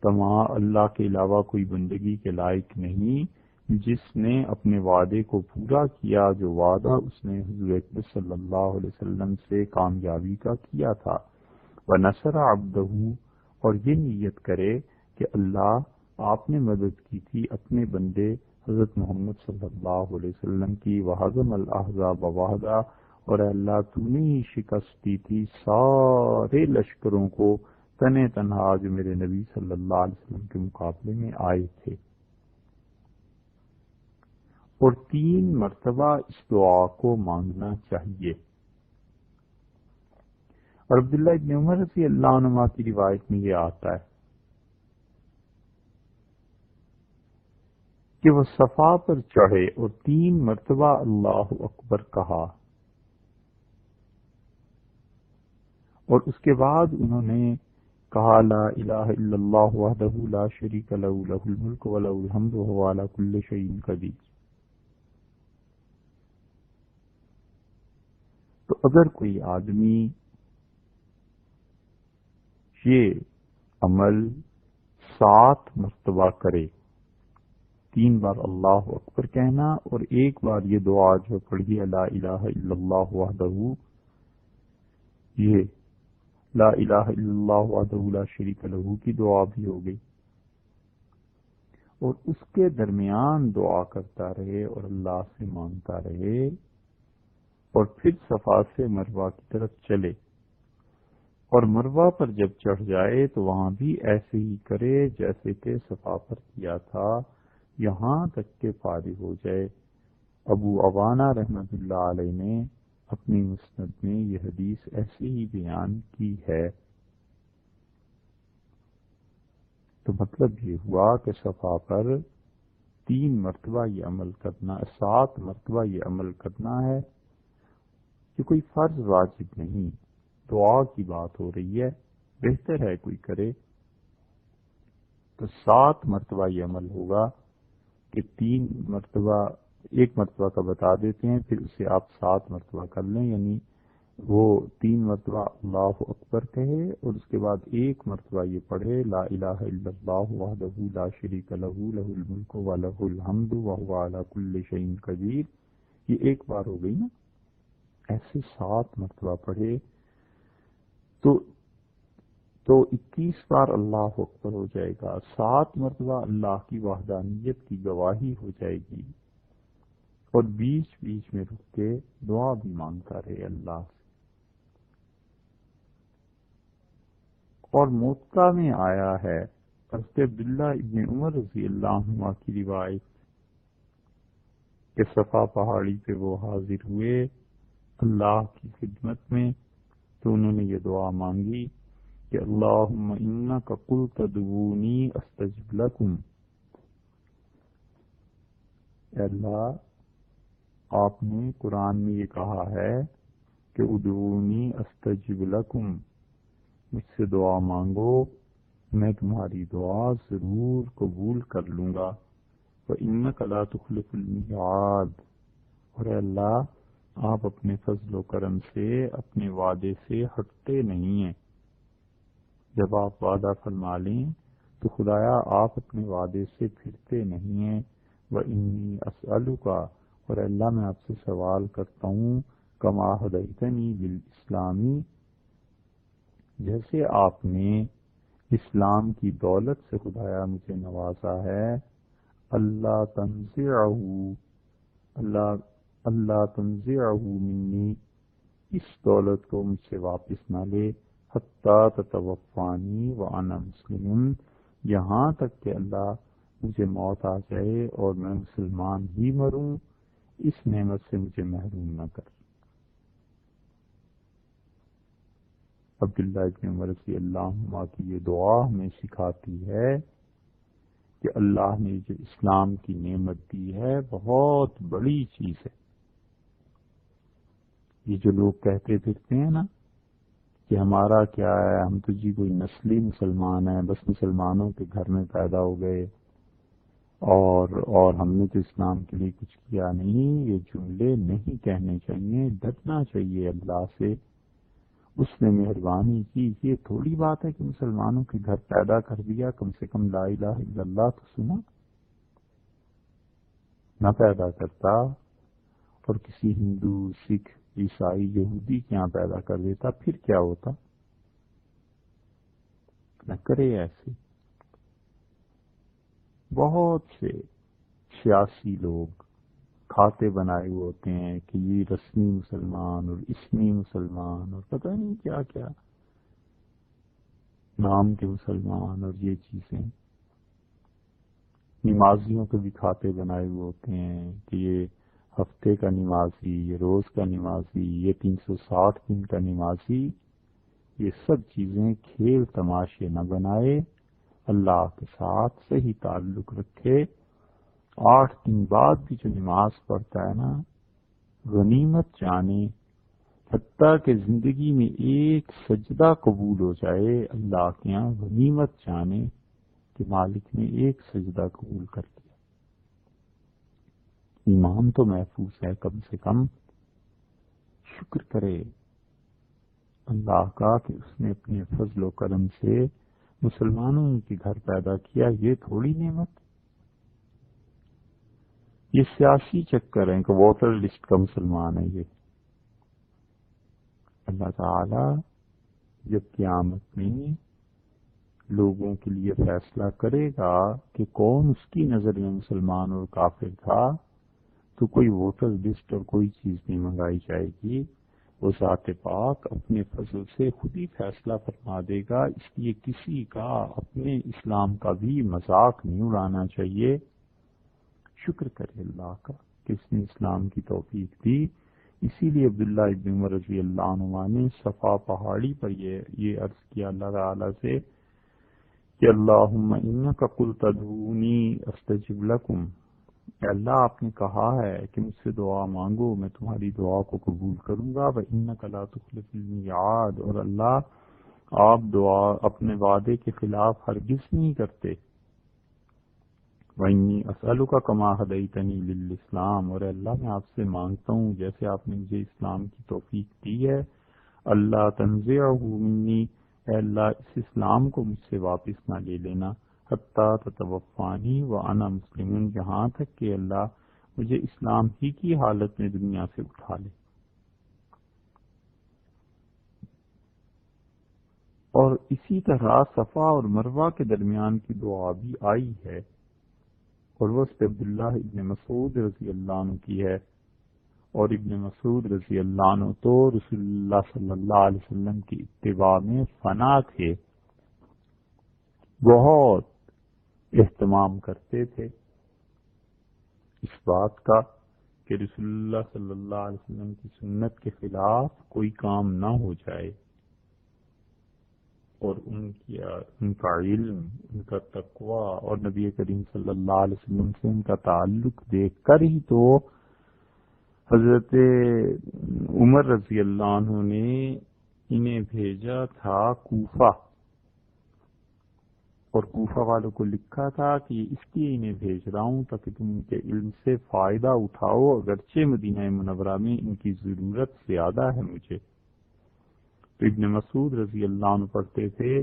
تمام اللہ کے علاوہ کوئی بندگی کے لائق نہیں جس نے اپنے وعدے کو پورا کیا، جو وعدہ اس نے حضور اکبر صلی اللہ علیہ وسلم سے کامیابی کا کیا تھا، وَنَصَرَ عَبْدَهُ، اور یہ نیت کرے کہ اللہ آپ نے مدد کی تھی اپنے بندے حضرت محمد صلی اللہ علیہ وسلم کی، وَهَزَمَ الْأَحْزَابَ وَحْدَهُ، اور اے اللہ تو نے ہی شکست دی تھی سارے لشکروں کو تنے تنہا جو میرے نبی صلی اللہ علیہ وسلم کے مقابلے میں آئے تھے۔ اور 3 مرتبہ اس دعا کو مانگنا چاہیے۔ اور عبداللہ ابن عمر رضی اللہ عنہ کی روایت میں یہ آتا ہے کہ وہ صفا پر چڑھے اور 3 مرتبہ اللہ اکبر کہا، اور اس کے بعد انہوں نے کہا لا الہ الا اللہ وحدہ لا شریک لہ لہ الملک ولہ الحمد وہو علی کل شیء قدیر۔ تو اگر کوئی آدمی یہ عمل 7 مرتبہ کرے، 3 بار اللہ اکبر کہنا اور 1 بار یہ دعا جو پڑھی لا الہ الا اللہ وحدہ، یہ لا الہ الا اللہ وحدہ لا شریک لہ کی دعا بھی ہو گئی، اور اس کے درمیان دعا کرتا رہے اور اللہ سے مانگتا رہے، اور پھر صفا سے مروہ کی طرف چلے، اور مروہ پر جب چڑھ جائے تو وہاں بھی ایسے ہی کرے جیسے کہ صفا پر کیا تھا، یہاں تک کہ فارغ ہو جائے۔ ابو عوانہ رحمۃ اللہ علیہ نے اپنی مسند میں یہ حدیث ایسے ہی بیان کی ہے۔ تو مطلب یہ ہوا کہ صفا پر 3 مرتبہ یہ عمل کرنا، 7 مرتبہ یہ عمل کرنا ہے، یہ کوئی فرض واجب نہیں، دعا کی بات ہو رہی ہے، بہتر ہے کوئی کرے تو 7 مرتبہ یہ عمل ہوگا کہ 3 مرتبہ، 1 مرتبہ کا بتا دیتے ہیں، پھر اسے آپ 7 مرتبہ کر لیں، یعنی وہ 3 مرتبہ اللہ اکبر کہے اور اس کے بعد 1 مرتبہ یہ پڑھے لا الہ الا اللہ وحدہ لا شریک لہ لہ الملک ولہ الحمد وہو علی کل شیء قدیر، یہ 1 بار ہو گئی نا، ایسے 7 مرتبہ پڑھے تو 21 بار اللہ اکبر ہو جائے گا، 7 مرتبہ اللہ کی وحدانیت کی گواہی ہو جائے گی، اور بیچ بیچ میں رک کے دعا بھی مانگتا رہے اللہ سے۔ اور موطا میں آیا ہے حضرت عبداللہ ابن عمر رضی اللہ عنہ کی روایت کہ صفا پہاڑی پہ وہ حاضر ہوئے اللہ کی خدمت میں، تو انہوں نے یہ دعا مانگی کہ اللہم انک قلت ادعونی استجب لکم، اے اللہ آپ نے قرآن میں یہ کہا ہے کہ ادعونی استجب لکم، مجھ سے دعا مانگو میں تمہاری دعا ضرور قبول کر لوں گا، وَإِنَّكَ لَا تُخْلِفُ الْمِيعَادَ، اور اے اللہ آپ اپنے فضل و کرم سے اپنے وعدے سے ہٹتے نہیں ہیں، جب آپ وعدہ فرما لیں تو خدایا آپ اپنے وعدے سے پھرتے نہیں ہیں، وَإِنِّي أَسْأَلُكَ، اور اللہ میں آپ سے سوال کرتا ہوں کما ہدیتنی بالاسلامی، جیسے آپ نے اسلام کی دولت سے خدایا مجھے نوازا ہے، اللہ تنزعہ منی، اس دولت کو مجھ سے واپس نہ لے، حتی تتوفانی وانا مسلم، یہاں تک کہ اللہ مجھے موت آ جائے اور میں مسلمان ہی مروں، اس نعمت سے مجھے محروم نہ کر۔ عبداللہ ابن عمر رضی اللہ عنہ کی یہ دعا ہمیں سکھاتی ہے کہ اللہ نے جو اسلام کی نعمت دی ہے بہت بڑی چیز ہے۔ یہ جو لوگ کہتے پھرتے ہیں نا کہ ہمارا کیا ہے، ہم تو جی کوئی نسلی مسلمان ہیں، بس مسلمانوں کے گھر میں پیدا ہو گئے اور ہم نے تو اسلام کے لیے کچھ کیا نہیں، یہ جملے نہیں کہنے چاہیے، ڈرنا چاہیے اللہ سے، اس نے مہربانی کی، یہ تھوڑی بات ہے کہ مسلمانوں کے گھر پیدا کر دیا، کم سے کم لا الہ الا اللہ تو سنا، نہ پیدا کرتا اور کسی ہندو، سکھ، عیسائی، یہودی کے یہاں پیدا کر دیتا پھر کیا ہوتا؟ نہ کرے ایسے۔ بہت سے سیاسی لوگ کھاتے بنائے ہوئے ہوتے ہیں کہ یہ رسمی مسلمان اور اسمی مسلمان اور پتہ نہیں کیا کیا نام کے مسلمان، اور یہ چیزیں نمازیوں کے بھی کھاتے بنائے ہوئے ہوتے ہیں کہ یہ ہفتے کا نمازی، یہ روز کا نمازی، یہ 360 دن کا نمازی، یہ سب چیزیں کھیل تماشے نہ بنائے، اللہ کے ساتھ صحیح تعلق رکھے، 8 دن بعد بھی جو نماز پڑھتا ہے نا، غنیمت جانے حتیٰ کہ زندگی میں ایک سجدہ قبول ہو جائے، اللہ کے یہاں غنیمت جانے کہ مالک نے ایک سجدہ قبول کر لیا۔ ایمان تو محفوظ ہے، کم سے کم شکر کرے اللہ کا کہ اس نے اپنے فضل و کرم سے مسلمانوں کے گھر پیدا کیا۔ یہ تھوڑی نعمت، یہ سیاسی چکر ہے کہ ووٹر لسٹ کا مسلمان ہے۔ یہ اللہ تعالی جب قیامت میں لوگوں کے لیے فیصلہ کرے گا کہ کون اس کی نظر میں مسلمان اور کافر تھا، تو کوئی ووٹر لسٹ اور کوئی چیز نہیں منگائی جائے گی۔ وہ ذات پاک اپنے فضل سے خود ہی فیصلہ فرما دے گا۔ اس لیے کسی کا اپنے اسلام کا بھی مذاق نہیں اڑانا چاہیے۔ شکر کرے اللہ کا کہ اس نے اسلام کی توفیق دی۔ اسی لیے عبداللہ ابن عمر رضی اللہ عنہ نے صفا پہاڑی پر یہ عرض کیا اللہ تعالی سے کہ اللہم انک قلت ادعونی استجب لکم، کہ اللہ آپ نے کہا ہے کہ مجھ سے دعا مانگو، میں تمہاری دعا کو قبول کروں گا۔ وَإِنَّكَ لَا تُخْلِفُ الْمِيعَادَ، اور اللہ آپ دعا اپنے وعدے کے خلاف ہرگز نہیں کرتے۔ وَإِنِّي أَسْأَلُكَ كَمَا هَدَيْتَنِي لِلْإِسْلَامِ، اور اللہ میں آپ سے مانگتا ہوں جیسے آپ نے مجھے اسلام کی توفیق دی ہے، اللہ تنزعه منی، اے اللہ اس اسلام کو مجھ سے واپس نہ لے لینا، حتیٰ تتوفانی وأنا مسلم، جہاں تک کہ اللہ مجھے اسلام ہی کی حالت میں دنیا سے اٹھا لے۔ اور اسی طرح صفا اور مروہ کے درمیان کی دعا بھی آئی ہے، اور وہ عبداللہ ابن مسعود رضی اللہ عنہ کی ہے، اور ابن مسعود رضی اللہ عنہ تو رسول اللہ صلی اللہ علیہ وسلم کی اتباع میں فنا تھے، بہت اہتمام کرتے تھے اس بات کا کہ رسول اللہ صلی اللہ علیہ وسلم کی سنت کے خلاف کوئی کام نہ ہو جائے، اور ان کا علم، ان کا تقوی اور نبی کریم صلی اللہ علیہ وسلم سے ان کا تعلق دیکھ کر ہی تو حضرت عمر رضی اللہ عنہ نے انہیں بھیجا تھا کوفہ، اور کوفہ والوں کو لکھا تھا کہ اس لیے انہیں بھیج رہا ہوں تاکہ تم ان کے علم سے فائدہ اٹھاؤ، اگرچہ مدینہ منورہ میں ان کی ضرورت زیادہ ہے مجھے۔ تو ابن مسعود رضی اللہ عنہ پڑھتے تھے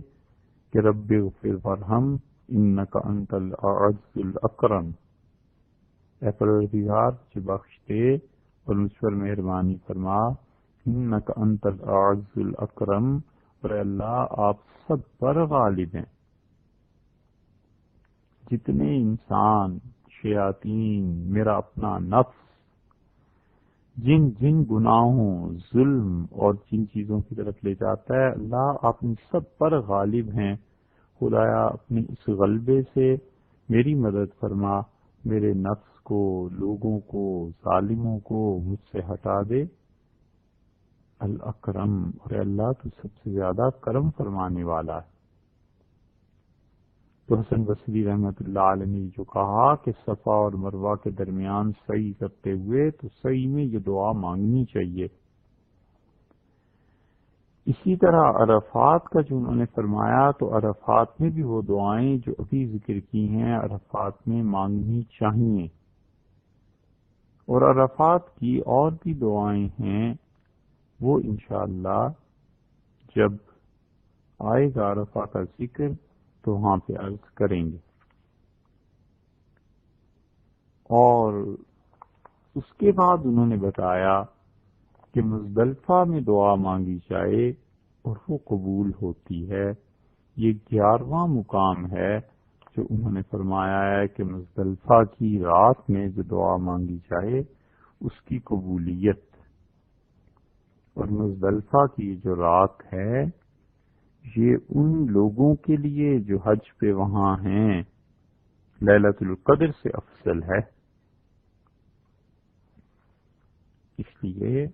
کہ رب اغفر ورحم انک انت الاعز الاکرم، اے پروردگار مجھے بخش دے اور مجھ پر مہربانی فرما، انک انت الاعز الاکرم، اور اے اللہ آپ سب پر غالب ہیں۔ جتنے انسان، شیاطین، میرا اپنا نفس جن جن گناہوں، ظلم اور جن چیزوں کی طرف لے جاتا ہے، اللہ آپ ان سب پر غالب ہیں۔ خدایا اپنے اس غلبے سے میری مدد فرما، میرے نفس کو، لوگوں کو، ظالموں کو مجھ سے ہٹا دے۔ الاکرم، اور اللہ تو سب سے زیادہ کرم فرمانے والا ہے۔ تو حسن بصری رحمۃ اللہ علیہ نے جو کہا کہ صفا اور مروہ کے درمیان سعی کرتے ہوئے تو سعی میں یہ دعا مانگنی چاہیے۔ اسی طرح عرفات کا جو انہوں نے فرمایا، تو عرفات میں بھی وہ دعائیں جو ابھی ذکر کی ہیں عرفات میں مانگنی چاہیے، اور عرفات کی اور بھی دعائیں ہیں، وہ انشاءاللہ جب آئے گا عرفات کا ذکر تو وہاں پہ عرض کریں گے۔ اور اس کے بعد انہوں نے بتایا کہ مزدلفہ میں دعا مانگی جائے اور وہ قبول ہوتی ہے۔ یہ 11واں مقام ہے جو انہوں نے فرمایا ہے کہ مزدلفہ کی رات میں جو دعا مانگی جائے اس کی قبولیت، اور مزدلفہ کی جو رات ہے یہ ان لوگوں کے لیے جو حج پہ وہاں ہیں لیلۃ القدر سے افضل ہے۔ اس لیے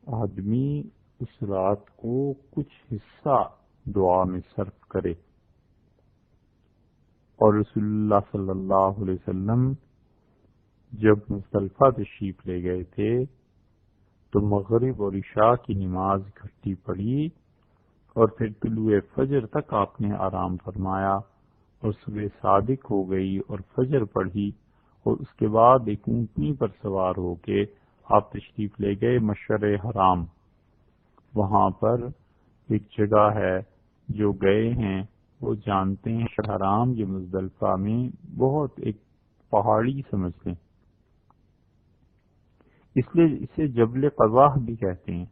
آدمی اس رات کو کچھ حصہ دعا میں صرف کرے، اور رسول اللہ صلی اللہ علیہ وسلم جب مزدلفہ تشریف لے گئے تھے تو مغرب اور عشاء کی نماز اکٹھی پڑھی، اور پھر طلوع فجر تک آپ نے آرام فرمایا، اور صبح صادق ہو گئی اور فجر پڑھی، اور اس کے بعد ایک اونٹنی پر سوار ہو کے آپ تشریف لے گئے مشعر حرام۔ وہاں پر ایک جگہ ہے، جو گئے ہیں وہ جانتے ہیں، مشعر حرام جو مزدلفہ میں بہت ایک پہاڑی سمجھ لیں، اس لیے اسے جبل قضاہ بھی کہتے ہیں،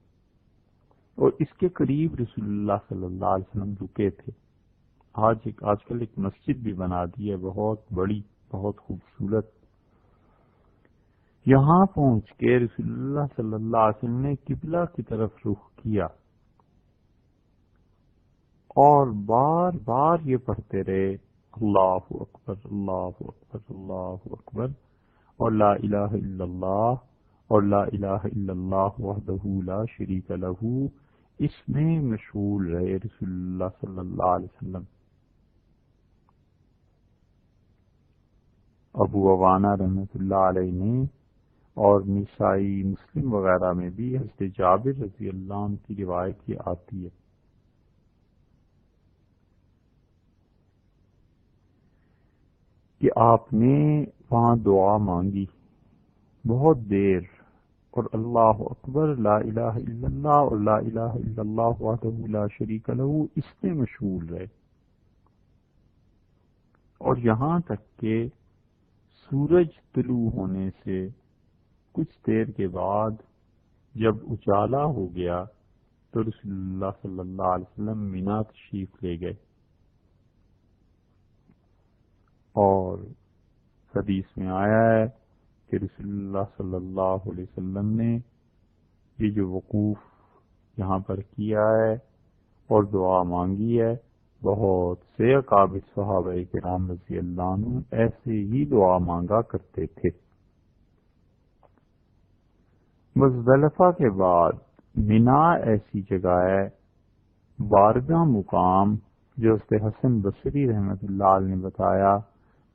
اور اس کے قریب رسول اللہ صلی اللہ علیہ وسلم رکے تھے۔ آج کل ایک مسجد بھی بنا دی ہے، بہت بڑی، بہت خوبصورت۔ یہاں پہنچ کے رسول اللہ صلی اللہ علیہ وسلم نے قبلہ کی طرف رخ کیا، اور بار بار یہ پڑھتے رہے، اللہ اکبر اللہ اکبر اللہ اکبر، اور لا الہ الا اللہ، اور لا الہ الا اللہ وحدہ لا شریک لہ، اس میں مشغول رہے رسول اللہ صلی اللہ علیہ وسلم۔ ابو عوانہ رحمۃ اللہ علیہ نے اور نسائی مسلم وغیرہ میں بھی حضرت جابر رضی اللہ عنہ کی روایت یہ آتی ہے کہ آپ نے وہاں دعا مانگی بہت دیر، اور اللہ اکبر، لا الہ الا اللہ، اور لا الہ الا اللہ وحدہ لا شریک لہ، اس میں مشغول رہے، اور یہاں تک کہ سورج طلوع ہونے سے کچھ دیر کے بعد جب اجالا ہو گیا تو رسول اللہ صلی اللہ علیہ وسلم مینا تشریف لے گئے، اور حدیث میں آیا ہے کہ رسول اللہ صلی اللہ علیہ وسلم نے یہ جو وقوف یہاں پر کیا ہے اور دعا مانگی ہے، بہت سے اکابر صحابہ کرام رضی اللہ عنہ ایسے ہی دعا مانگا کرتے تھے۔ مزدلفہ کے بعد مینا ایسی جگہ ہے، 12واں مقام جو حضرت حسن بصری رحمۃ اللہ علیہ نے بتایا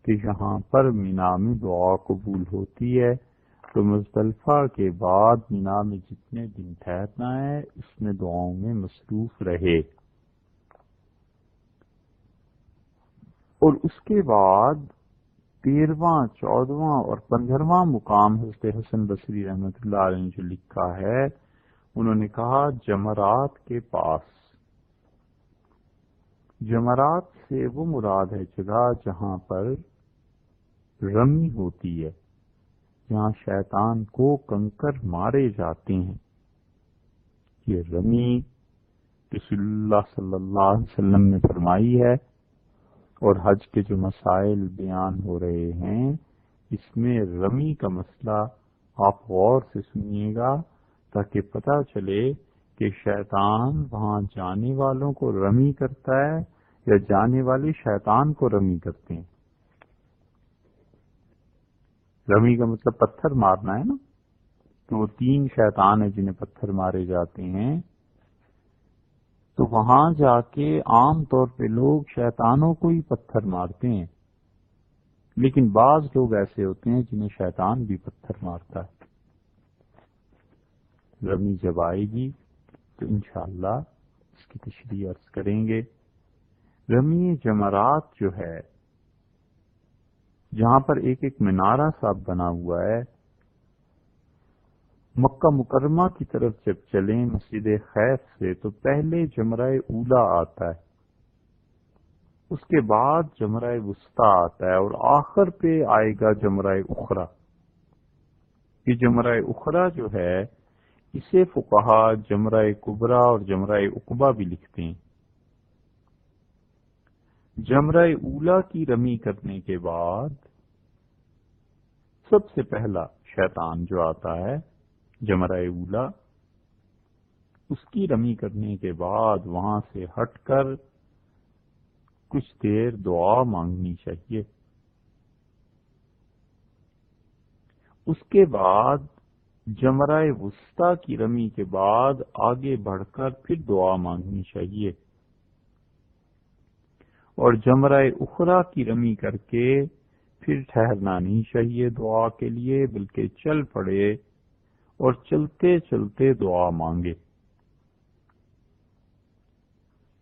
کہ یہاں پر مینا میں دعا قبول ہوتی ہے، تو مزدلفہ کے بعد مینا میں جتنے دن ٹھہرنا ہے اس میں دعاؤں میں مصروف رہے، اور اس کے بعد 13واں، 14واں اور 15واں مقام حضرت حسن بصری رحمۃ اللہ علیہ نے جو لکھا ہے، انہوں نے کہا جمرات کے پاس۔ جمرات سے وہ مراد ہے جگہ جہاں پر رمی ہوتی ہے، جہاں شیطان کو کنکر مارے جاتے ہیں۔ یہ رمی رسول اللہ صلی اللہ علیہ وسلم نے فرمائی ہے، اور حج کے جو مسائل بیان ہو رہے ہیں اس میں رمی کا مسئلہ آپ غور سے سنیے گا تاکہ پتہ چلے کہ شیطان وہاں جانے والوں کو رمی کرتا ہے یا جانے والے شیطان کو رمی کرتے ہیں۔ رمی کا مطلب پتھر مارنا ہے نا، تو وہ 3 شیطان ہیں جنہیں پتھر مارے جاتے ہیں، تو وہاں جا کے عام طور پہ لوگ شیطانوں کو ہی پتھر مارتے ہیں، لیکن بعض لوگ ایسے ہوتے ہیں جنہیں شیطان بھی پتھر مارتا ہے۔ رمی جب آئے گی تو انشاءاللہ اس کی تشریح عرض کریں گے۔ رمی جمرات جو ہے، جہاں پر ایک ایک منارہ سا بنا ہوا ہے، مکہ مکرمہ کی طرف جب چلیں مسجد خیف سے تو پہلے جمرہ اولا آتا ہے، اس کے بعد جمرہ وسطیٰ آتا ہے، اور آخر پہ آئے گا جمرہ اخری۔ یہ جمرہ اخری جو ہے اسے فقہا جمرہ کبریٰ اور جمرہ عقبہ بھی لکھتے ہیں۔ جمرہ اولا کی رمی کرنے کے بعد سب سے پہلا شیطان جو آتا ہے جمرہ اولا، اس کی رمی کرنے کے بعد وہاں سے ہٹ کر کچھ دیر دعا مانگنی چاہیے۔ اس کے بعد جمرہ وسطیٰ کی رمی کے بعد آگے بڑھ کر پھر دعا مانگنی چاہیے، اور جمرہ اخری کی رمی کر کے پھر ٹھہرنا نہیں چاہیے دعا کے لیے، بلکہ چل پڑے اور چلتے چلتے دعا مانگے۔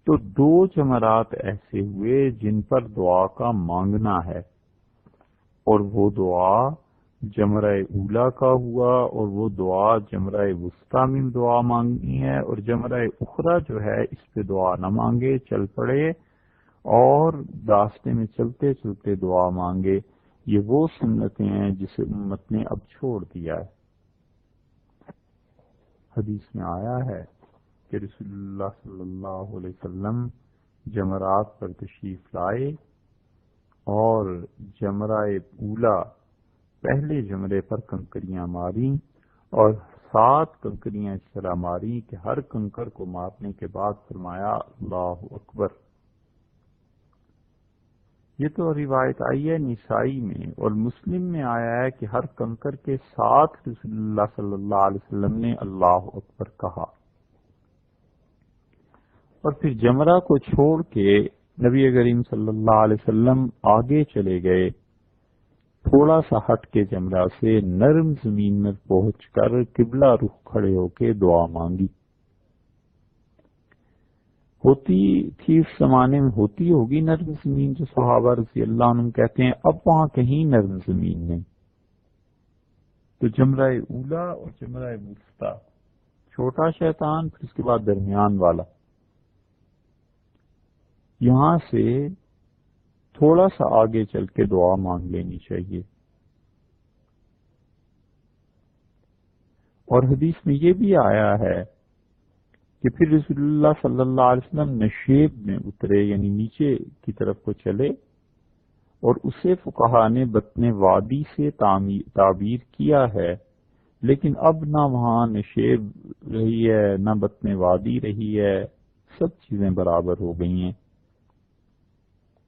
تو دو جمرات ایسے ہوئے جن پر دعا کا مانگنا ہے، اور وہ دعا جمرہ اولا کا ہوا، اور وہ دعا جمرہ وسطیٰ میں دعا مانگنی ہے، اور جمرہ اخرى جو ہے اس پہ دعا نہ مانگے، چل پڑے اور راستے میں چلتے چلتے دعا مانگے۔ یہ وہ سنتیں ہیں جسے امت نے اب چھوڑ دیا ہے۔ حدیث میں آیا ہے کہ رسول اللہ صلی اللہ علیہ وسلم جمرات پر تشریف لائے اور جمرہ اولا پہلے جمرے پر کنکریاں ماری، اور 7 کنکریاں اس طرح ماری کہ ہر کنکر کو مارنے کے بعد فرمایا اللہ اکبر۔ یہ تو روایت آئی ہے نسائی میں، اور مسلم میں آیا ہے کہ ہر کنکر کے ساتھ رسول اللہ صلی اللہ علیہ وسلم نے اللہ اکبر کہا۔ اور پھر جمرہ کو چھوڑ کے نبی کریم صلی اللہ علیہ وسلم آگے چلے گئے، تھوڑا سا ہٹ کے جمرہ سے نرم زمین میں پہنچ کر قبلہ رخ کھڑے ہو کے دعا مانگی۔ ہوتی تھی اس زمانے میں، ہوتی ہوگی نرم زمین، جو صحابہ رضی اللہ عنہم کہتے ہیں اب وہاں کہیں نرم زمین نہیں۔ تو جمرہ اولا اور جمرہ وسطیٰ، چھوٹا شیطان پھر اس کے بعد درمیان والا، یہاں سے تھوڑا سا آگے چل کے دعا مانگ لینی چاہیے۔ اور حدیث میں یہ بھی آیا ہے کہ پھر رسول اللہ صلی اللہ علیہ وسلم نشیب میں اترے، یعنی نیچے کی طرف کو چلے، اور اسے فقہا نے بطن وادی سے تعبیر کیا ہے، لیکن اب نہ وہاں نشیب رہی ہے نہ بطن وادی رہی ہے، سب چیزیں برابر ہو گئی ہیں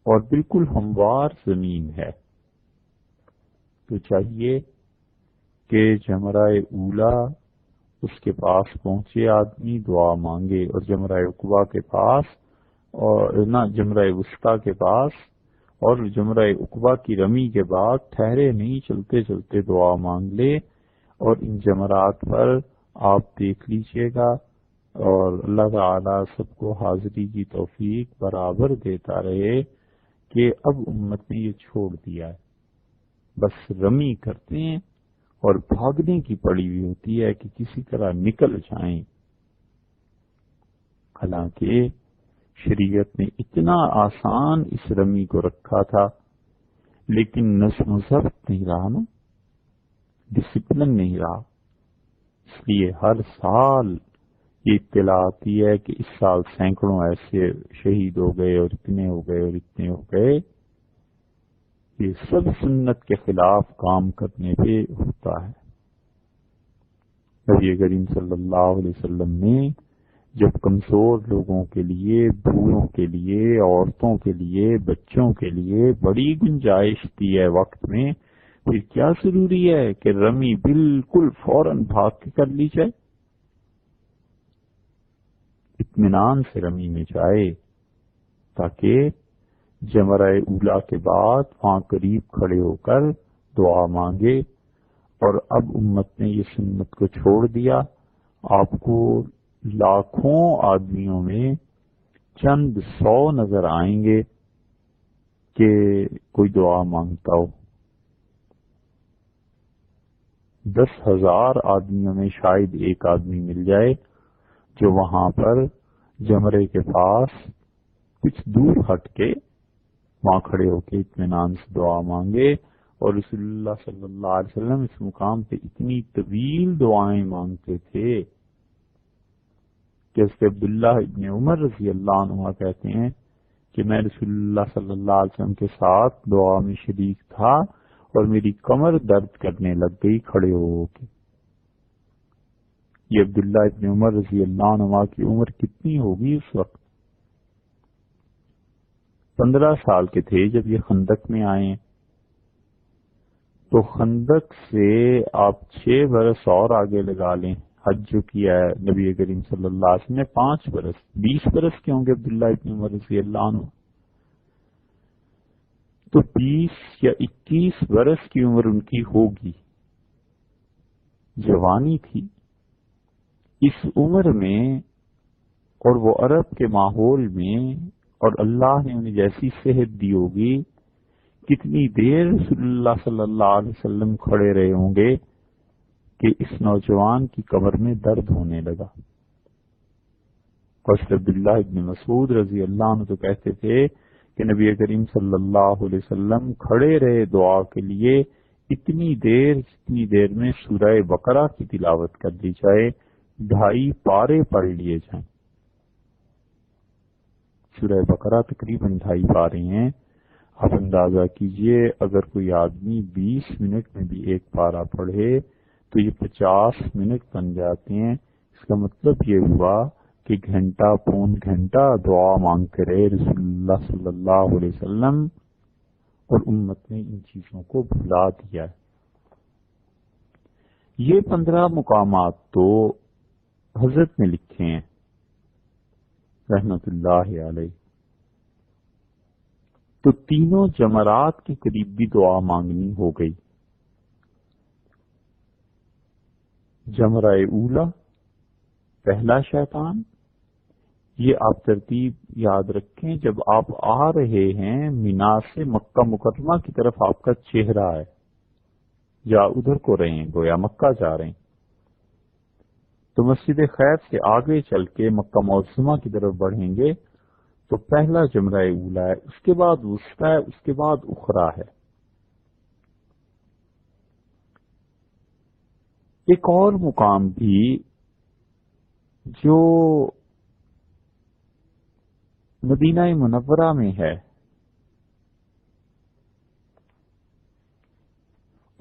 اور بالکل ہموار زمین ہے۔ تو چاہیے کہ جمرہ اولا اس کے پاس پہنچے آدمی دعا مانگے، اور جمرہ عقبہ کے پاس، اور نہ جمرہ وسطیٰ کے پاس اور جمرہ عقبہ کی رمی کے بعد ٹھہرے نہیں، چلتے چلتے دعا مانگ لے۔ اور ان جمرات پر آپ دیکھ لیجئے گا، اور اللہ تعالی سب کو حاضری کی توفیق برابر دیتا رہے کہ اب امت نے یہ چھوڑ دیا ہے، بس رمی کرتے ہیں اور بھاگنے کی پڑی ہوئی ہوتی ہے کہ کسی طرح نکل جائیں۔ حالانکہ شریعت نے اتنا آسان اس رمی کو رکھا تھا، لیکن نظم و ضبط نہیں رہا نا، ڈسپلن نہیں رہا، اس لیے ہر سال یہ اطلاع آتی ہے کہ اس سال سینکڑوں ایسے شہید ہو گئے اور اتنے ہو گئے اور اتنے ہو گئے۔ یہ سب سنت کے خلاف کام کرنے پہ ہوتا ہے۔ نبی کریم صلی اللہ علیہ وسلم نے جب کمزور لوگوں کے لیے، بوڑھوں کے لیے، عورتوں کے لیے، بچوں کے لیے بڑی گنجائش دی ہے وقت میں، پھر کیا ضروری ہے کہ رمی بالکل فوراً بھاگ کے کر لی جائے؟ اطمینان سے رمی میں جائے تاکہ جمرہ اولا کے بعد وہاں قریب کھڑے ہو کر دعا مانگے۔ اور اب امت نے یہ سنت کو چھوڑ دیا۔ آپ کو لاکھوں آدمیوں میں چند 100 نظر آئیں گے کہ کوئی دعا مانگتا ہو، 10,000 آدمیوں میں شاید ایک آدمی مل جائے جو وہاں پر جمرے کے پاس کچھ دور ہٹ کے وہاں کھڑے ہو کے اطمینان سے دعا مانگے۔ اور رسول اللہ صلی اللہ علیہ وسلم اس مقام پہ اتنی طویل دعائیں مانگتے تھے کہ حضرت عبداللہ ابن عمر رضی اللہ عنہ کہتے ہیں کہ میں رسول اللہ صلی اللہ علیہ وسلم کے ساتھ دعا میں شریک تھا اور میری کمر درد کرنے لگ گئی کھڑے ہو کے۔ یہ عبداللہ ابن عمر رضی اللہ عنہ کی عمر کتنی ہوگی اس وقت؟ 15 سال کے تھے جب یہ خندق میں آئے، تو خندق سے آپ 6 برس اور آگے لگا لیں، حج جو کیا ہے نبی کریم صلی اللہ علیہ وسلم نے 5 برس، 20 برس کے ہوں گے عبداللہ ابن عمر رضی اللہ عنہ، تو 20 یا 21 برس کی عمر ان کی ہوگی۔ جوانی تھی، اس عمر میں اور وہ عرب کے ماحول میں، اور اللہ نے انہیں جیسی صحت دی ہوگی، کتنی دیر رسول اللہ صلی اللہ علیہ وسلم کھڑے رہے ہوں گے کہ اس نوجوان کی کمر میں درد ہونے لگا۔ اور عبداللہ ابن مسعود رضی اللہ عنہ تو کہتے تھے کہ نبی کریم صلی اللہ علیہ وسلم کھڑے رہے دعا کے لیے اتنی دیر جتنی دیر میں سورہ بقرہ کی تلاوت کر دی جائے، 2.5 پارے پڑھ لیے جائیں۔ سورہ بقرہ تقریباً 2.5 پارے ہیں۔ آپ اندازہ کیجئے اگر کوئی آدمی 20 منٹ میں بھی ایک پارہ پڑھے تو یہ 50 منٹ بن جاتے ہیں۔ اس کا مطلب یہ ہوا کہ گھنٹہ پون گھنٹہ دعا مانگتے رہے رسول اللہ صلی اللہ علیہ وسلم، اور امت نے ان چیزوں کو بھلا دیا ہے۔ یہ 15 مقامات تو حضرت نے لکھے ہیں رحمت اللہ علیہ، تو تینوں جمرات کے قریب بھی دعا مانگنی ہو گئی۔ جمرہ اولا، پہلا شیطان، یہ آپ ترتیب یاد رکھیں، جب آپ آ رہے ہیں مینا سے مکہ مکرمہ کی طرف آپ کا چہرہ ہے، یا ادھر کو رہے ہیں گویا مکہ جا رہے ہیں، تو مسجد خیف سے آگے چل کے مکہ معظمہ کی طرف بڑھیں گے تو پہلا جمرہ اولا ہے، اس کے بعد وسطی ہے، اس کے بعد اخرا ہے۔ ایک اور مقام بھی جو مدینہ منورہ میں ہے،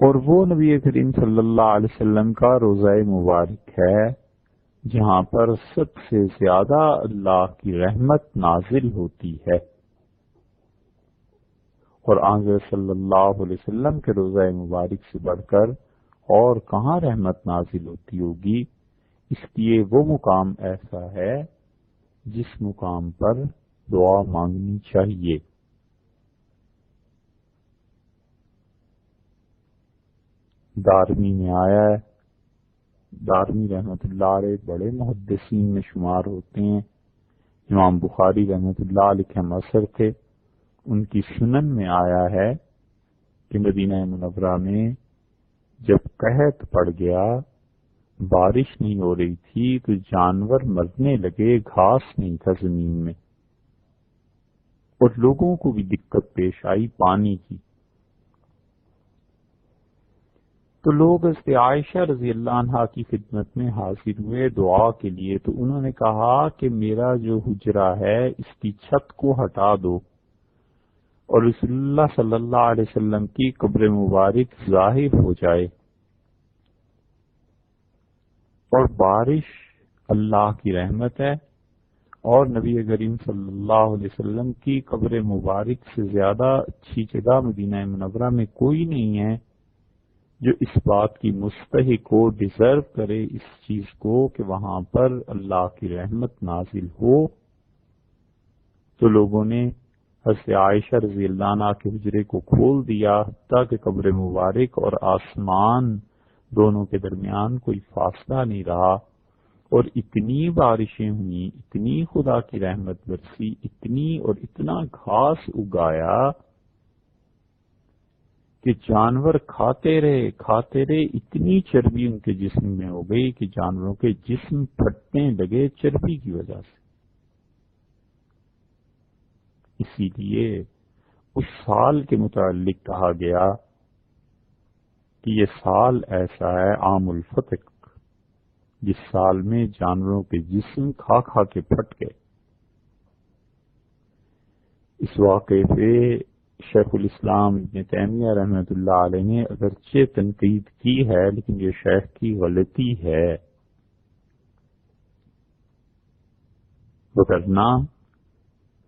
اور وہ نبی کریم صلی اللہ علیہ وسلم کا روضہ مبارک ہے، جہاں پر سب سے زیادہ اللہ کی رحمت نازل ہوتی ہے، اور آنظر صلی اللہ علیہ وسلم کے روضہ مبارک سے بڑھ کر اور کہاں رحمت نازل ہوتی ہوگی۔ اس لیے وہ مقام ایسا ہے جس مقام پر دعا مانگنی چاہیے۔ دارمی میں آیا ہے، دارمی رحمت اللہ علیہ بڑے محدثین میں شمار ہوتے ہیں، امام بخاری رحمت اللہ علیہ کے معاصر تھے، ان کی سنن میں آیا ہے کہ مدینہ منورہ میں جب قحط پڑ گیا، بارش نہیں ہو رہی تھی تو جانور مرنے لگے، گھاس نہیں تھا زمین میں، اور لوگوں کو بھی دقت پیش آئی پانی کی، تو لوگ حضرت عائشہ رضی اللہ عنہا کی خدمت میں حاضر ہوئے دعا کے لیے، تو انہوں نے کہا کہ میرا جو حجرہ ہے اس کی چھت کو ہٹا دو اور رسول اللہ صلی اللہ علیہ وسلم کی قبر مبارک ظاہر ہو جائے، اور بارش اللہ کی رحمت ہے، اور نبی کریم صلی اللہ علیہ وسلم کی قبر مبارک سے زیادہ اچھی جگہ مدینہ منورہ میں کوئی نہیں ہے جو اس بات کی مستحق کو ڈیزرو کرے اس چیز کو کہ وہاں پر اللہ کی رحمت نازل ہو۔ تو لوگوں نے حضرت عائشہ رضی اللہ عنہ کے حجرے کو کھول دیا، حتیٰ کہ قبر مبارک اور آسمان دونوں کے درمیان کوئی فاصلہ نہیں رہا، اور اتنی بارشیں ہوئیں، اتنی خدا کی رحمت برسی، اتنی اور اتنا گھاس اگایا کہ جانور کھاتے رہے، اتنی چربی ان کے جسم میں ہو گئی کہ جانوروں کے جسم پھٹنے لگے چربی کی وجہ سے۔ اسی لیے اس سال کے متعلق کہا گیا کہ یہ سال ایسا ہے عام الفتق، جس سال میں جانوروں کے جسم کھا کھا کے پھٹ گئے۔ اس واقعے پہ شیخ الاسلام ابن تیمیہ رحمۃ اللہ علیہ نے اگرچہ تنقید کی ہے، لیکن یہ شیخ کی غلطی ہے، وگرنہ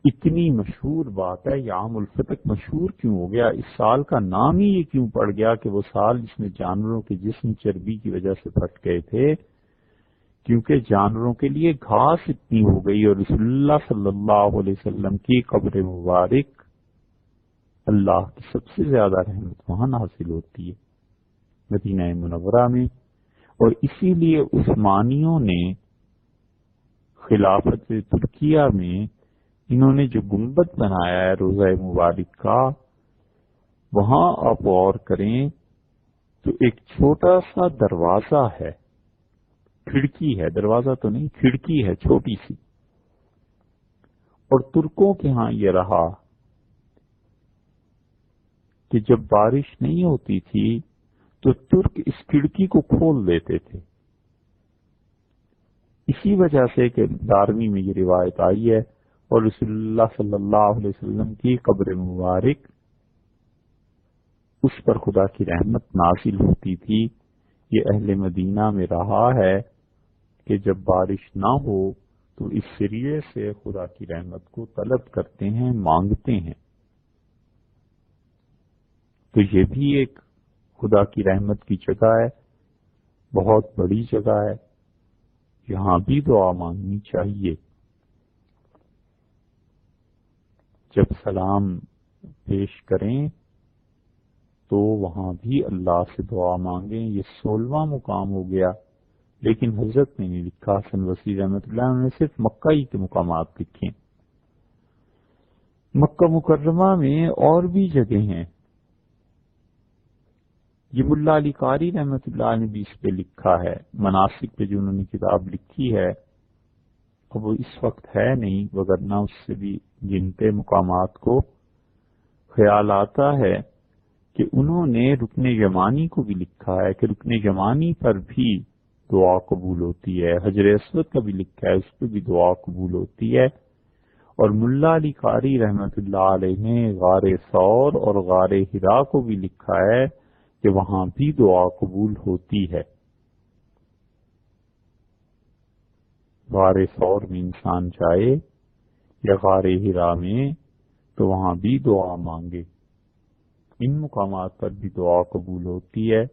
اتنی مشہور بات ہے، یہ عام الفتق مشہور کیوں ہو گیا؟ اس سال کا نام ہی یہ کیوں پڑ گیا کہ وہ سال جس میں جانوروں کے جسم چربی کی وجہ سے پھٹ گئے تھے؟ کیونکہ جانوروں کے لیے گھاس اتنی ہو گئی، اور رسول اللہ صلی اللہ علیہ وسلم کی قبر مبارک اللہ کی سب سے زیادہ رحمت وہاں حاصل ہوتی ہے، مدینہ منورہ میں۔ اور اسی لیے عثمانیوں نے خلافت ترکیہ میں انہوں نے جو گنبد بنایا ہے روضہ مبارک کا، وہاں آپ غور کریں تو ایک چھوٹا سا دروازہ ہے، کھڑکی ہے، دروازہ تو نہیں، کھڑکی ہے چھوٹی سی. اور ترکوں کے ہاں یہ رہا کہ جب بارش نہیں ہوتی تھی تو ترک اس کھڑکی کو کھول دیتے تھے. اسی وجہ سے کہ دارمی میں یہ روایت آئی ہے، اور رسول اللہ صلی اللہ علیہ وسلم کی قبر مبارک اس پر خدا کی رحمت نازل ہوتی تھی. یہ اہل مدینہ میں رہا ہے کہ جب بارش نہ ہو تو اس ذریعے سے خدا کی رحمت کو طلب کرتے ہیں، مانگتے ہیں. تو یہ بھی ایک خدا کی رحمت کی جگہ ہے، بہت بڑی جگہ ہے، یہاں بھی دعا مانگنی چاہیے. جب سلام پیش کریں تو وہاں بھی اللہ سے دعا مانگیں. یہ 16واں مقام ہو گیا، لیکن حضرت نے نہیں لکھا، حسن بصری رحمۃ اللہ نے صرف مکہ ہی کے مقامات لکھے. مکہ مکرمہ میں اور بھی جگہ ہیں. یہ ملا علی قاری رحمۃ اللہ نے بھی اس پہ لکھا ہے، مناسک پہ جو انہوں نے کتاب لکھی ہے. اب وہ اس وقت ہے نہیں، وگرنہ اس سے بھی گنتے مقامات کو. خیال آتا ہے کہ انہوں نے رکن یمانی کو بھی لکھا ہے کہ رکن یمانی پر بھی دعا قبول ہوتی ہے. حجر اسود کا بھی لکھا ہے، اس پہ بھی دعا قبول ہوتی ہے. اور ملا علی قاری رحمۃ اللہ علیہ نے غار ثور اور غار حرا کو بھی لکھا ہے کہ وہاں بھی دعا قبول ہوتی ہے. غار ثور میں انسان جائے یا غار حرا میں تو وہاں بھی دعا مانگے. ان مقامات پر بھی دعا قبول ہوتی ہے،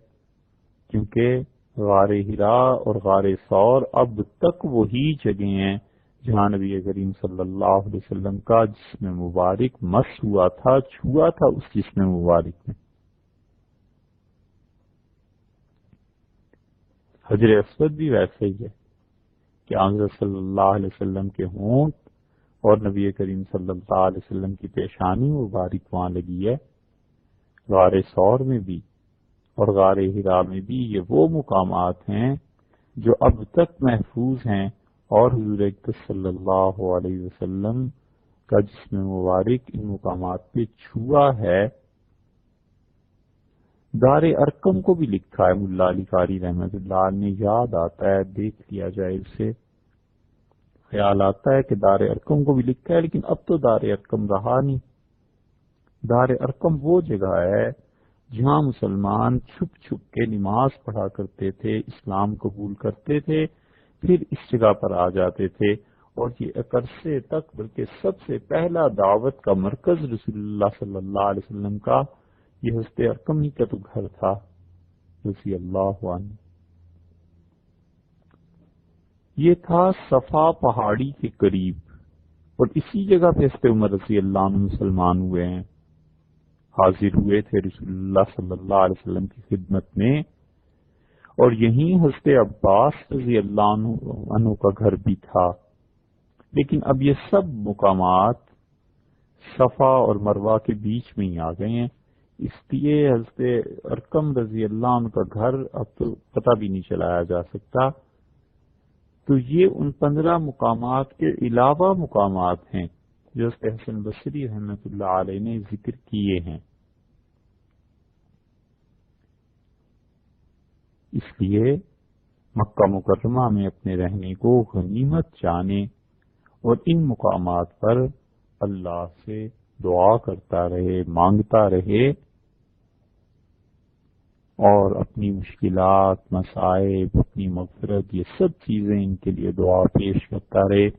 کیونکہ غار حرا اور غار ثور اب تک وہی جگہ ہیں جہاں نبی کریم صلی اللہ علیہ وسلم کا جسم مبارک مس ہوا تھا، چھوا تھا اس جسم مبارک میں. حجر اسود بھی ویسے ہی ہے کہ حضرت صلی اللہ علیہ وسلم کے ہونٹ اور نبی کریم صلی اللہ علیہ وسلم کی پیشانی مبارک وہاں لگی ہے. غار ثور میں بھی اور غار حرا میں بھی یہ وہ مقامات ہیں جو اب تک محفوظ ہیں، اور حضور اکرم صلی اللہ علیہ وسلم کا جسم مبارک ان مقامات پہ چھوا ہے. دار ارقم کو بھی لکھا ہے ملا علی قاری رحمۃ اللہ نے، یاد آتا ہے دیکھ لیا جائے اسے. خیال آتا ہے کہ دار ارقم کو بھی لکھا ہے، لیکن اب تو دار ارقم رہا نہیں. دار ارقم وہ جگہ ہے جہاں مسلمان چھپ چھپ کے نماز پڑھا کرتے تھے، اسلام قبول کرتے تھے، پھر اس جگہ پر آ جاتے تھے. اور یہ عرصے تک بلکہ سب سے پہلا دعوت کا مرکز رسول اللہ صلی اللہ علیہ وسلم کا یہ حضرت ارقم ہی کا تو گھر تھا رضی اللہ عنہ. یہ تھا صفا پہاڑی کے قریب، اور اسی جگہ پہ حضرت عمر رضی اللہ عنہ مسلمان ہوئے ہیں، حاضر ہوئے تھے رسول اللہ صلی اللہ علیہ وسلم کی خدمت میں. اور یہیں حضرت عباس رضی اللہ عنہ کا گھر بھی تھا. لیکن اب یہ سب مقامات صفا اور مروہ کے بیچ میں ہی آ گئے ہیں، اس لیے حضرت ارقم رضی اللہ عنہ کا گھر اب تو پتہ بھی نہیں چلایا جا سکتا. تو یہ ان 15 مقامات کے علاوہ مقامات ہیں جو حضرت حسن بصری رحمۃ اللہ علیہ نے ذکر کیے ہیں. اس لیے مکہ مکرمہ میں اپنے رہنے کو غنیمت جانے اور ان مقامات پر اللہ سے دعا کرتا رہے، مانگتا رہے، اور اپنی مشکلات، مصائب، اپنی مغفرت، یہ سب چیزیں ان کے لیے دعا پیش کرتا رہے.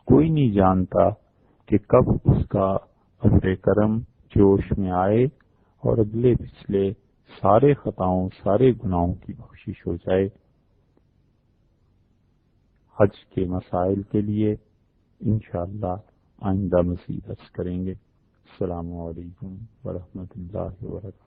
کوئی نہیں جانتا کہ کب اس کا ابر کرم جوش میں آئے اور اگلے پچھلے سارے خطاؤں، سارے گناہوں کی بخشش ہو جائے. حج کے مسائل کے لیے انشاءاللہ آئندہ مزید عرض کریں گے. السلام علیکم ورحمۃ اللہ وبرکاتہ.